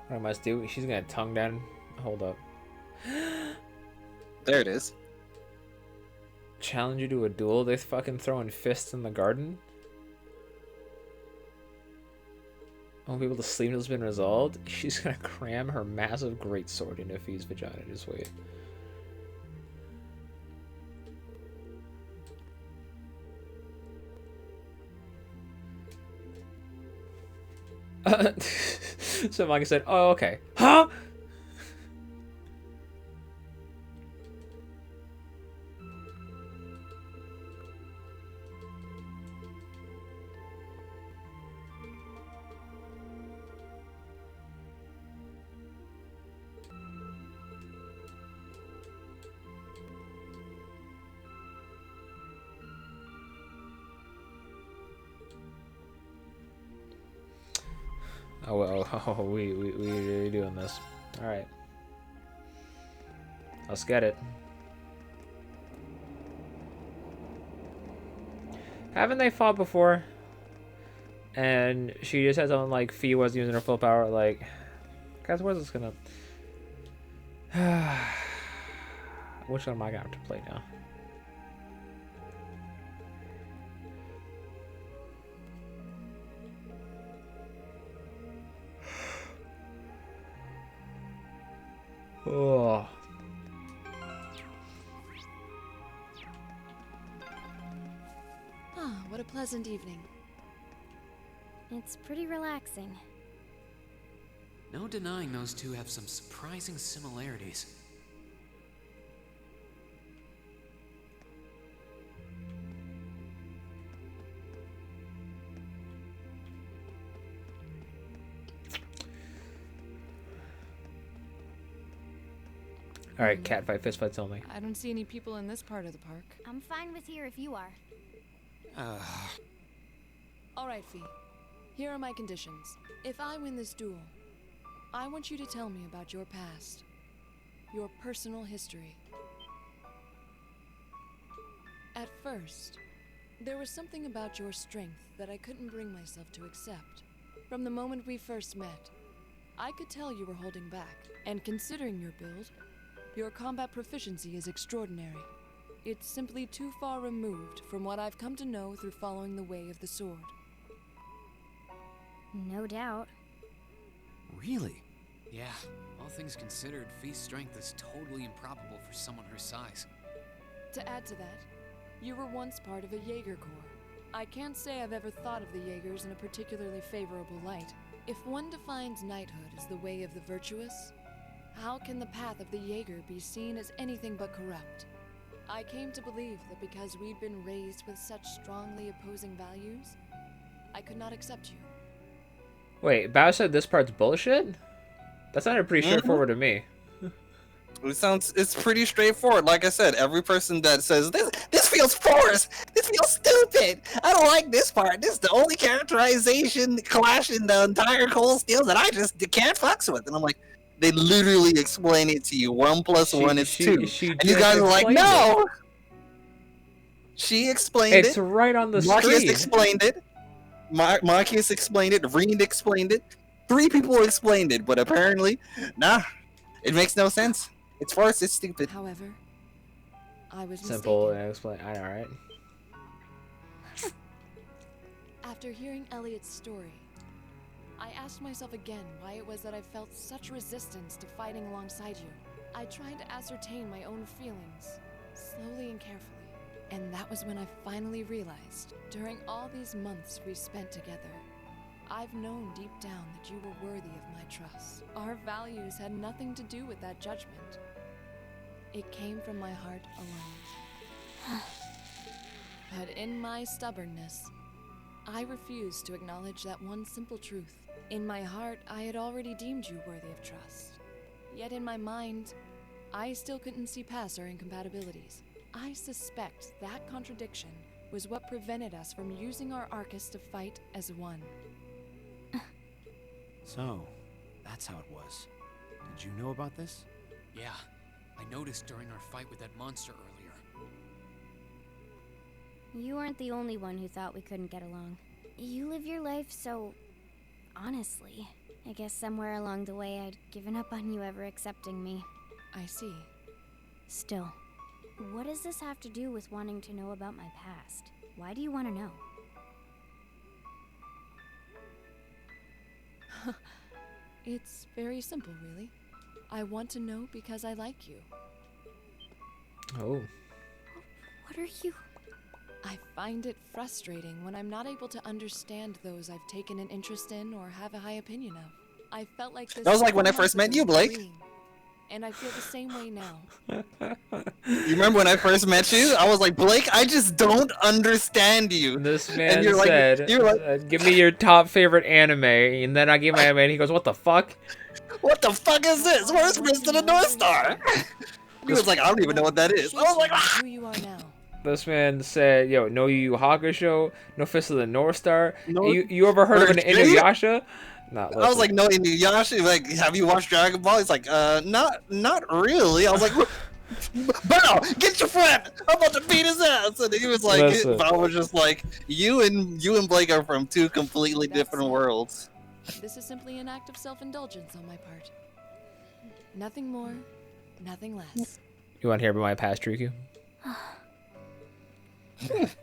What I must do? She's gonna tongue down. Hold up. There it is. Challenge you to a duel? They fucking throwing fists in the garden? I want people to sleep until it's been resolved. She's gonna cram her massive greatsword into Fee's vagina. Just wait. So Mike said, "Oh, okay, huh?" Oh, well, we doing this. All right. Let's get it. Haven't they fought before? And she just has on like Fee was using her full power. Like, guys, where's this gonna? Which one am I gonna have to play now? Oh. Ah, what a pleasant evening. It's pretty relaxing. No denying those two have some surprising similarities. All right, cat fight, fist fights only. I don't see any people in this part of the park. I'm fine with here if you are. All right, Fee. Here are my conditions. If I win this duel, I want you to tell me about your past. Your personal history. At first, there was something about your strength that I couldn't bring myself to accept. From the moment we first met, I could tell you were holding back. And considering your build, your combat proficiency is extraordinary. It's simply too far removed from what I've come to know through following the way of the sword. No doubt. Really? Yeah, all things considered, Fee's strength is totally improbable for someone her size. To add to that, you were once part of a Jaeger Corps. I can't say I've ever thought of the Jaegers in a particularly favorable light. If one defines knighthood as the way of the virtuous, how can the path of the Jaeger be seen as anything but corrupt? I came to believe that because we'd been raised with such strongly opposing values, I could not accept you. Wait, Bao said this part's bullshit? That sounded pretty straightforward to me. It's pretty straightforward. Like I said, every person that says this feels forced, this feels stupid, I don't like this part, this is the only characterization clash in the entire Cold Steels that I just can't fucks with. And I'm like, they literally explain it to you. 1 + 1 is 2. And you guys are like, no! She explained it. It's right on the Marcus screen. explained it. Marcus explained it. Reed explained it. 3 people explained it, but apparently, nah. It makes no sense. It's forced. It's stupid. However, I was Simple mistaken. and explain. I know, right? After hearing Elliot's story, I asked myself again why it was that I felt such resistance to fighting alongside you. I tried to ascertain my own feelings, slowly and carefully. And that was when I finally realized, during all these months we spent together, I've known deep down that you were worthy of my trust. Our values had nothing to do with that judgment. It came from my heart alone. But in my stubbornness, I refused to acknowledge that one simple truth. In my heart, I had already deemed you worthy of trust. Yet in my mind, I still couldn't see past our incompatibilities. I suspect that contradiction was what prevented us from using our Arcus to fight as one. So, that's how it was. Did you know about this? Yeah, I noticed during our fight with that monster earlier. You aren't the only one who thought we couldn't get along. You live your life so honestly. I guess somewhere along the way I'd given up on you ever accepting me. I see. Still, what does this have to do with wanting to know about my past? Why do you want to know? It's very simple, really. I want to know because I like you. Oh. What are you? I find it frustrating when I'm not able to understand those I've taken an interest in or have a high opinion of. I felt like this. That was like when I 4 first met months you, ago Blake. dream, and I feel the same way now. You remember when I first met you? I was like, Blake, I just don't understand you. This man you're like- said, you're like- give me your top favorite anime. And then I gave my anime and he goes, what the fuck? What the fuck is this? Where's Fist of the North Star? He was like, I don't even know what that is. I was like, ah! Who you are now. This man said, yo, no Yu Yu Hakusho, no Fist of the North Star. No- You ever heard of an Really? Inuyasha? Nah, I was like, no, Inuyasha. Like, have you watched Dragon Ball? He's like, not really. I was like, Bao, get your friend. I'm about to beat his ass. And he was like, Listen. Bao was just like, you and Blake are from 2 completely different worlds. This is simply an act of self-indulgence on my part. Nothing more, nothing less. You want to hear about my past, Riku?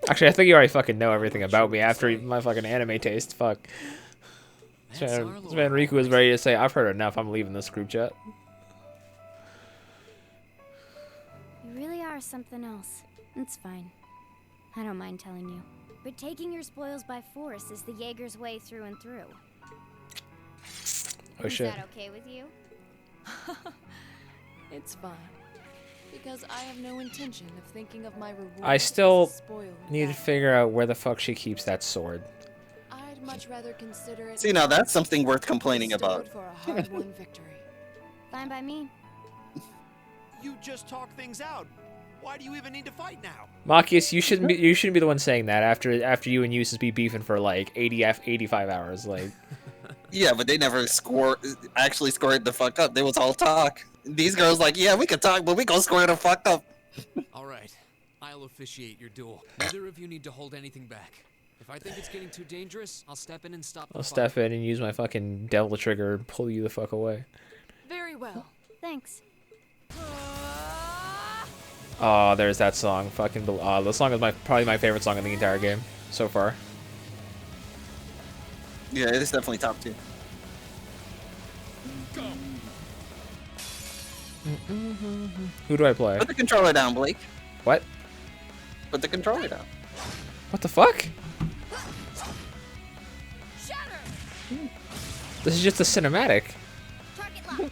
Actually, I think you already fucking know everything about me after my fucking anime taste. Fuck. This man Riku was ready to say, I've heard enough, I'm leaving this group chat. You really are something else. It's fine. I don't mind telling you. But taking your spoils by force is the Jaeger's way through and through. Oh Is shit. that okay with you? It's fine. Because I have no intention of thinking of my reward. I as still a spoil of need to battle. figure out where the fuck she keeps that sword. I'd much rather consider it. See, now that's something worth complaining about. bestowed for a hard-won victory. Fine by me. You just talk things out. Why do you even need to fight now? Machias, you shouldn't be the one saying that after you and Eustace be beefing for like 85 hours. Like, Yeah, but they never actually scored the fuck up. They was all talk. These girls like, yeah, we could talk, but we gonna score the fuck up. All right, I'll officiate your duel. Neither of you need to hold anything back. If I think it's getting too dangerous, I'll step in and stop the I'll fight. step in and use my fucking devil trigger and pull you the fuck away. Very well. Thanks. Oh, there's that song. Fucking, the song is probably my favorite song in the entire game so far. Yeah, it is definitely top 2. Who do I play? Put the controller down, Blake. What? Put the controller down. What the fuck? This is just a cinematic. Target locked.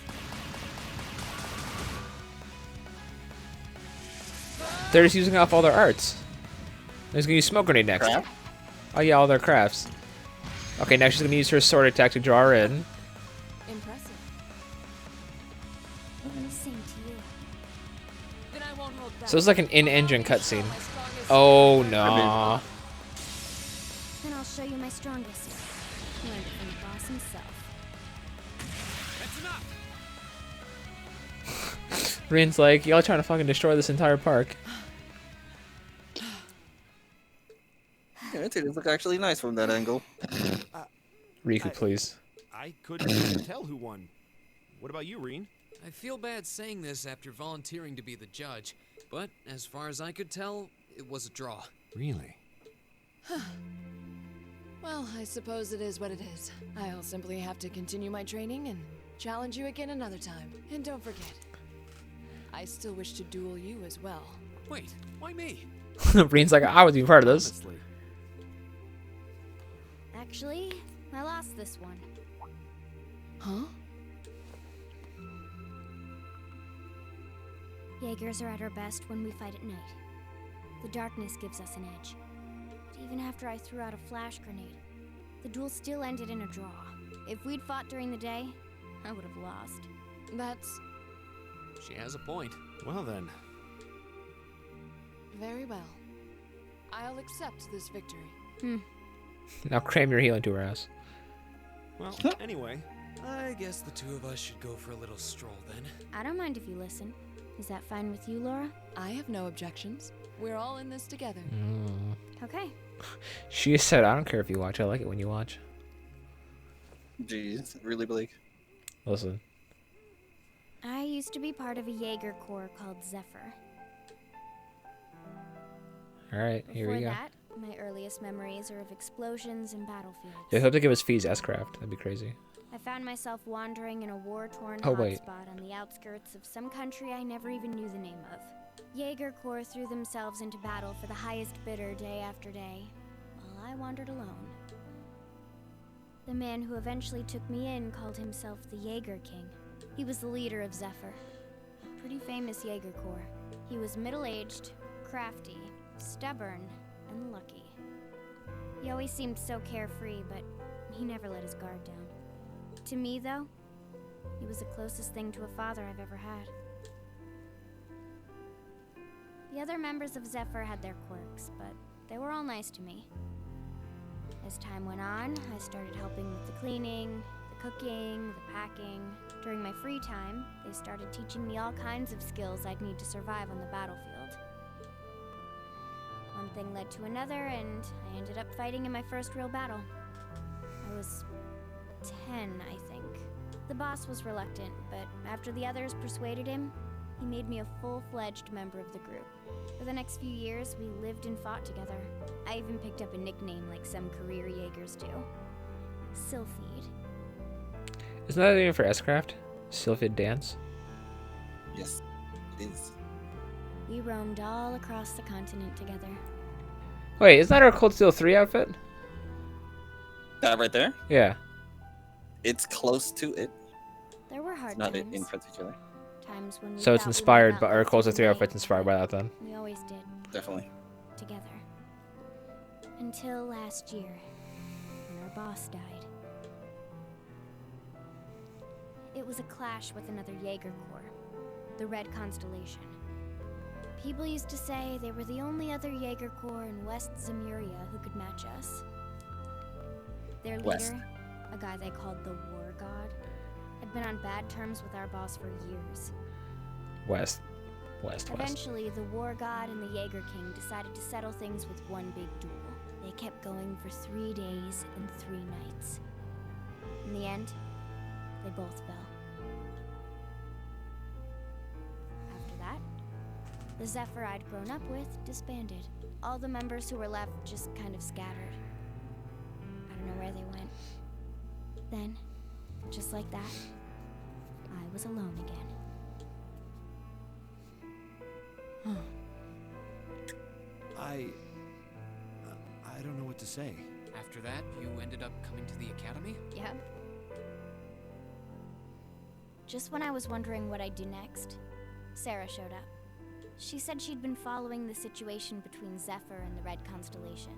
They're just using off all their arts. They're gonna use smoke grenade next. Crap. Oh yeah, all their crafts. Okay, now she's gonna use her sword attack to draw her in. Impressive. Same to you. Then I won't hold back. So it's like an in-engine cutscene. My strongest Oh no. Then I'll show you my strongest. Learned it from the boss himself. That's enough. Rin's like, y'all trying to fucking destroy this entire park. Yeah, it did look actually nice from that angle. Riku, please. I couldn't even tell who won. What about you, Reen? I feel bad saying this after volunteering to be the judge, but as far as I could tell, it was a draw. Really? Well, I suppose it is what it is. I'll simply have to continue my training and challenge you again another time. And don't forget, I still wish to duel you as well. Wait, why me? Rin's like, I would be part of this. Honestly. Actually, I lost this one. Huh? Jaegers are at our best when we fight at night. The darkness gives us an edge. But even after I threw out a flash grenade, the duel still ended in a draw. If we'd fought during the day, I would have lost. That's She has a point. Well then. very well. I'll accept this victory. Now cram your heel into her ass. Well, anyway. I guess the two of us should go for a little stroll then. I don't mind if you listen. Is that fine with you, Laura? I have no objections. We're all in this together. Okay. She said, I don't care if you watch. I like it when you watch. Jeez, really, Blake? Listen. I used to be part of a Jaeger corps called Zephyr. Alright, here Before we go. that, my earliest memories are of explosions and battlefields. Yeah, he'll have to give us Fee's S-Craft. That'd be crazy. I found myself wandering in a war-torn Oh, wait. hotspot on the outskirts of some country I never even knew the name of. Jaeger Corps threw themselves into battle for the highest bidder day after day, while I wandered alone. The man who eventually took me in called himself the Jaeger King. He was the leader of Zephyr. Pretty famous Jaeger Corps. He was middle-aged, crafty, stubborn, and lucky. He always seemed so carefree, but he never let his guard down. To me, though, he was the closest thing to a father I've ever had. The other members of Zephyr had their quirks, but they were all nice to me. As time went on, I started helping with the cleaning, the cooking, the packing. During my free time, they started teaching me all kinds of skills I'd need to survive on the battlefield. One thing led to another, and I ended up fighting in my first real battle. I was 10, I think. The boss was reluctant, but after the others persuaded him, he made me a full-fledged member of the group. For the next few years, we lived and fought together. I even picked up a nickname like some career Jaegers do. Sylphid. Isn't that even for S-Craft? Sylphid Dance? Yes, it is. We roamed all across the continent together. Wait, isn't that our Cold Steel 3 outfit? That right there? Yeah. It's close to it. There were hard Not it times. in particular. Times when we So it's thought we inspired might by, not or live Cold Steel through 3 the outfit's night. inspired by that then. We always did. Definitely. Together. Until last year, when our boss died. It was a clash with another Jaeger Corps, the Red Constellation. People used to say they were the only other Jaeger Corps in West Zemuria who could match us. Their leader, West. a guy they called the War God, had been on bad terms with our boss for years. West. West. Eventually, the War God and the Jaeger King decided to settle things with one big duel. They kept going for 3 days and 3 nights. In the end, they both fell. After that, the Zephyr I'd grown up with disbanded. All the members who were left just kind of scattered. I don't know where they went. Then, just like that, I was alone again. I don't know what to say. After that, you ended up coming to the academy? Yep. Just when I was wondering what I'd do next, Sarah showed up. She said she'd been following the situation between Zephyr and the Red Constellation.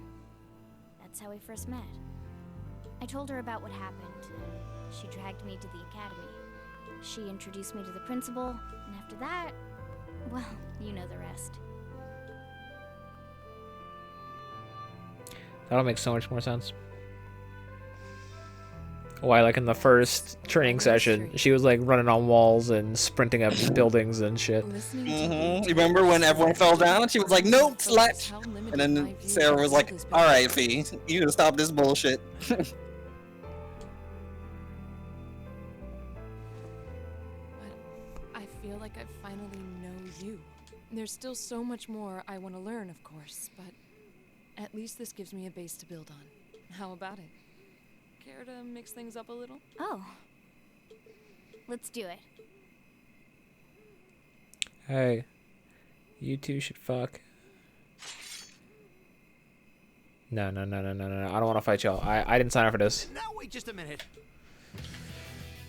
That's how we first met. I told her about what happened, and she dragged me to the academy. She introduced me to the principal, and after that, well, you know the rest. That'll make so much more sense. Why, like in the first training session, she was like running on walls and sprinting up buildings and shit. You remember when everyone fell down? She was like, "Nope, slut." And then Sarah was like, "All right, Fee, you gotta stop this bullshit." But I feel like I finally know you. There's still so much more I want to learn, of course, but at least this gives me a base to build on. How about it? Care to mix things up a little? Oh. Let's do it. Hey, you two should fuck. No. I don't want to fight y'all. I didn't sign up for this. Now wait just a minute.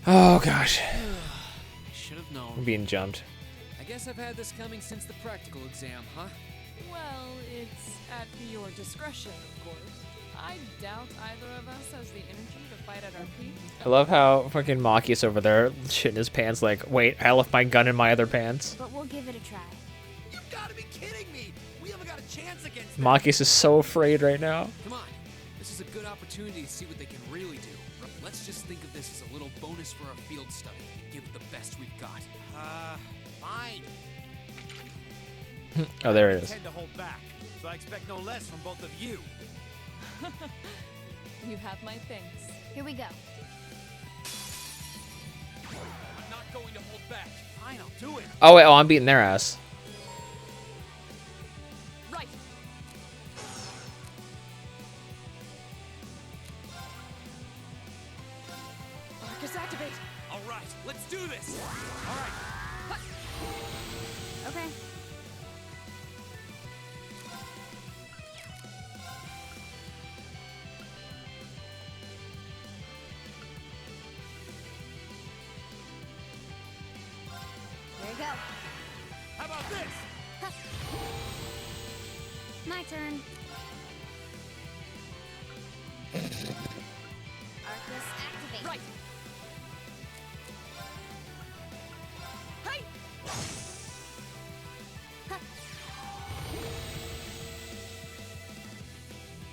Oh gosh, I should have I'm known. being jumped. I guess I've had this coming since the practical exam, huh? Well, it's at your discretion, of course. I doubt either of us has the energy to fight at our peak. I love how fucking Maki's over there shitting his pants like, wait, I left my gun in my other pants. But we'll give it a try. You gotta be kidding me! We haven't got a chance against them. Makis is so afraid right now. Come on. This is a good opportunity to see what they can really do. Let's just think of this as a little bonus for our field study and give it the best we've got. Fine. Oh, there it I is. tend to hold back, so I expect no less from both of you. You have my thanks. Here we go. I'm not going to hold back. Fine, I'll do it. Oh wait, I'm beating their ass. Right. Arcus activate. All right, let's do this. All right. Okay. There you go. How about this? My turn. Arcus activate. Right. Hey.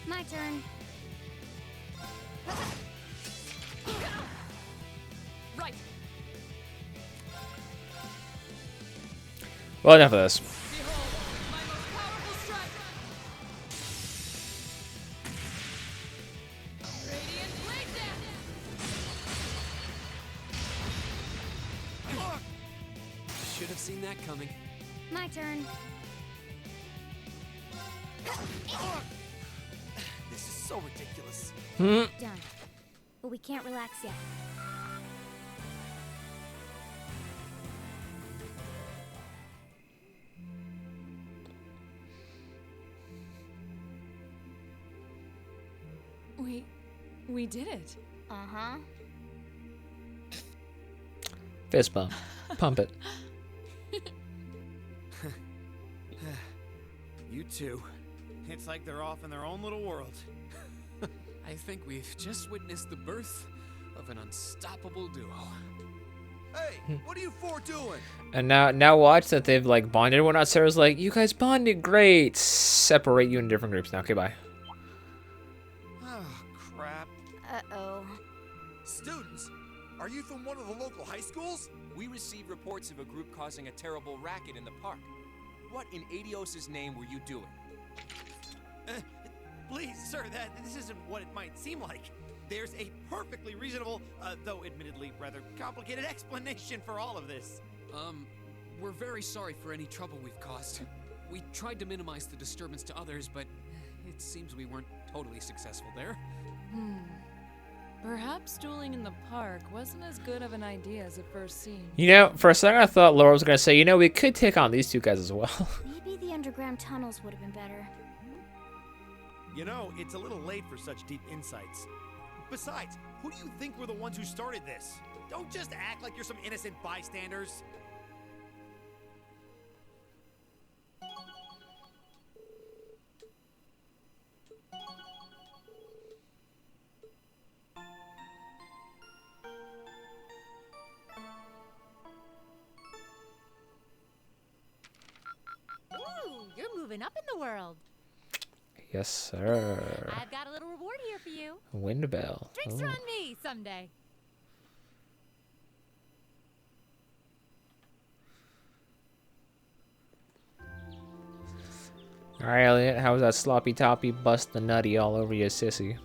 My turn. Right. Well, enough of this. Behold, my most powerful strike. Radiant blade dance. Should have seen that coming. My turn. This is so ridiculous. Done. But we can't relax yet. We did it. Uh-huh. Fist bump. Pump it. You two. It's like they're off in their own little world. I think we've just witnessed the birth of an unstoppable duo. Hey, what are you four doing? And now watch that they've like bonded and whatnot. Sarah's like, you guys bonded great. Separate you in different groups now. Okay, bye. Oh, crap. Uh-oh. Students, are you from one of the local high schools? We received reports of a group causing a terrible racket in the park. What in Adios' name were you doing? Please, sir, this isn't what it might seem like. There's a perfectly reasonable, though admittedly rather complicated explanation for all of this. We're very sorry for any trouble we've caused. We tried to minimize the disturbance to others, but it seems we weren't totally successful there. Perhaps dueling in the park wasn't as good of an idea as it first seemed. You know, for a second I thought Laura was gonna say, you know, we could take on these two guys as well. Maybe the underground tunnels would have been better. You know, it's a little late for such deep insights. Besides, who do you think were the ones who started this? Don't just act like you're some innocent bystanders. Ooh, you're moving up in the world. Yes, sir. I've got a little reward here for you. Wind bell. Drinks Ooh. are on me someday. Alright, Elliot, how was that sloppy toppy bust the nutty all over your sissy?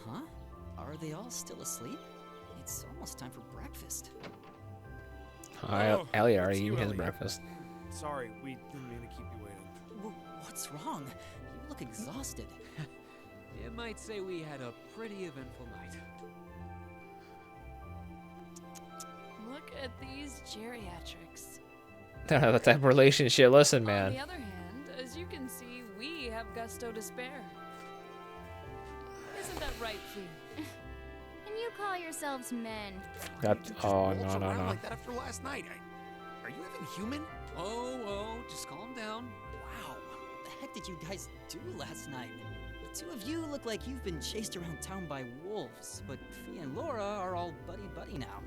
Huh? Are they all still asleep? It's almost time for breakfast. Alright, Elliot already it's you, eating his Elliot. breakfast. Sorry, we didn't mean to keep you waiting. What's wrong? You look exhausted. You might say we had a pretty eventful night. Look at these geriatrics. That type of relationship. Listen, On man. the other hand, as you can see, we have gusto to spare. Isn't that right, Fee? And you call yourselves men. Got, You just oh, waltz no, no, around no. like that after last night. Are you even human? Oh, just calm down. Wow, what the heck did you guys do last night? The two of you look like you've been chased around town by wolves, but Fee and Laura are all buddy-buddy now.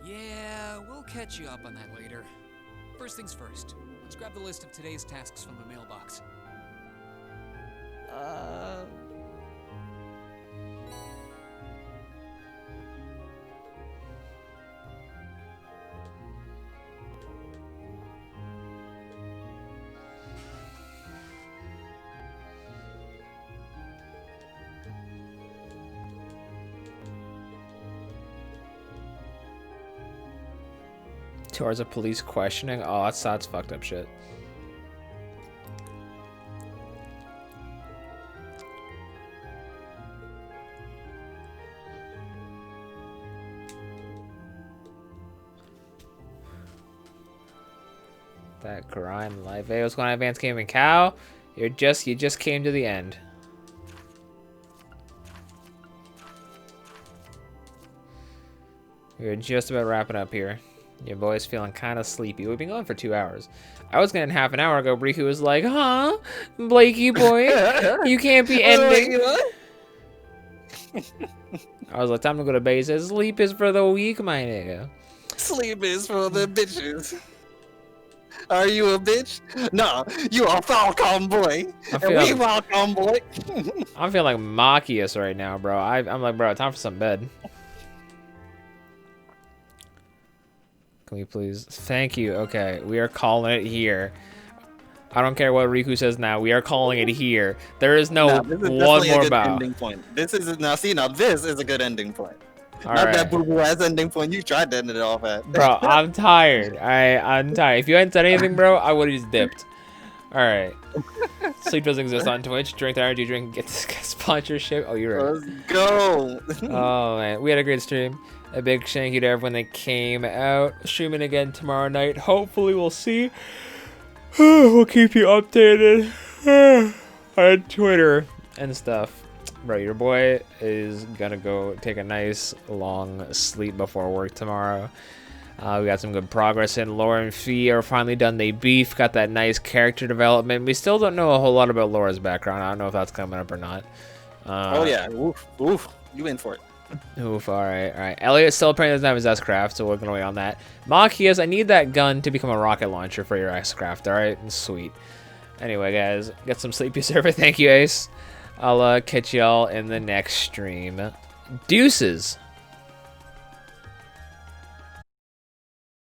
Yeah, we'll catch you up on that later. First things first, let's grab the list of today's tasks from the mailbox. Towards a police questioning. Oh, that's fucked up shit. That grind life. Hey, what's going on, Advanced Gaming Cow? You just came to the end. We're just about wrapping up here. Your boy's feeling kind of sleepy. We've been going for 2 hours. I was getting half an hour ago. Riku was like, huh? Blakey boy, you can't be ending. I was like, time to go to bed. He says, sleep is for the weak, my nigga. Sleep is for the bitches. Are you a bitch? No, you a Falcon boy. And we Falcon boy. I'm feeling like Machias right now, bro. I'm like, bro, time for some bed. Can we please? Thank you. Okay, we are calling it here. I don't care what Riku says now. We are calling it here. There is no this is one more bow. ending point. This is now. See now, this is a good ending point. All Not right. that boo-boo ass ending point you tried to end it off at. Bro, I'm tired. I'm tired. If you hadn't said anything, bro, I would have just dipped. All right. Sleep doesn't exist on Twitch. Drink the energy drink. Get this sponsorship. Oh, you're right. Let's go. Oh man, we had a great stream. A big thank you to everyone that came out. Streaming again tomorrow night. Hopefully, we'll see. We'll keep you updated on Twitter and stuff. Bro, your boy is gonna go take a nice long sleep before work tomorrow. We got some good progress in. Laura and Fee are finally done. They beef. Got that nice character development. We still don't know a whole lot about Laura's background. I don't know if that's coming up or not. Oh yeah. Oof. You in for it. Oof, alright. Elliot still apparently doesn't have his S-Craft, so we're gonna wait on that. Machias, I need that gun to become a rocket launcher for your S-Craft, alright? Sweet. Anyway, guys, get some sleepy server. Thank you, Ace. I'll catch y'all in the next stream. Deuces!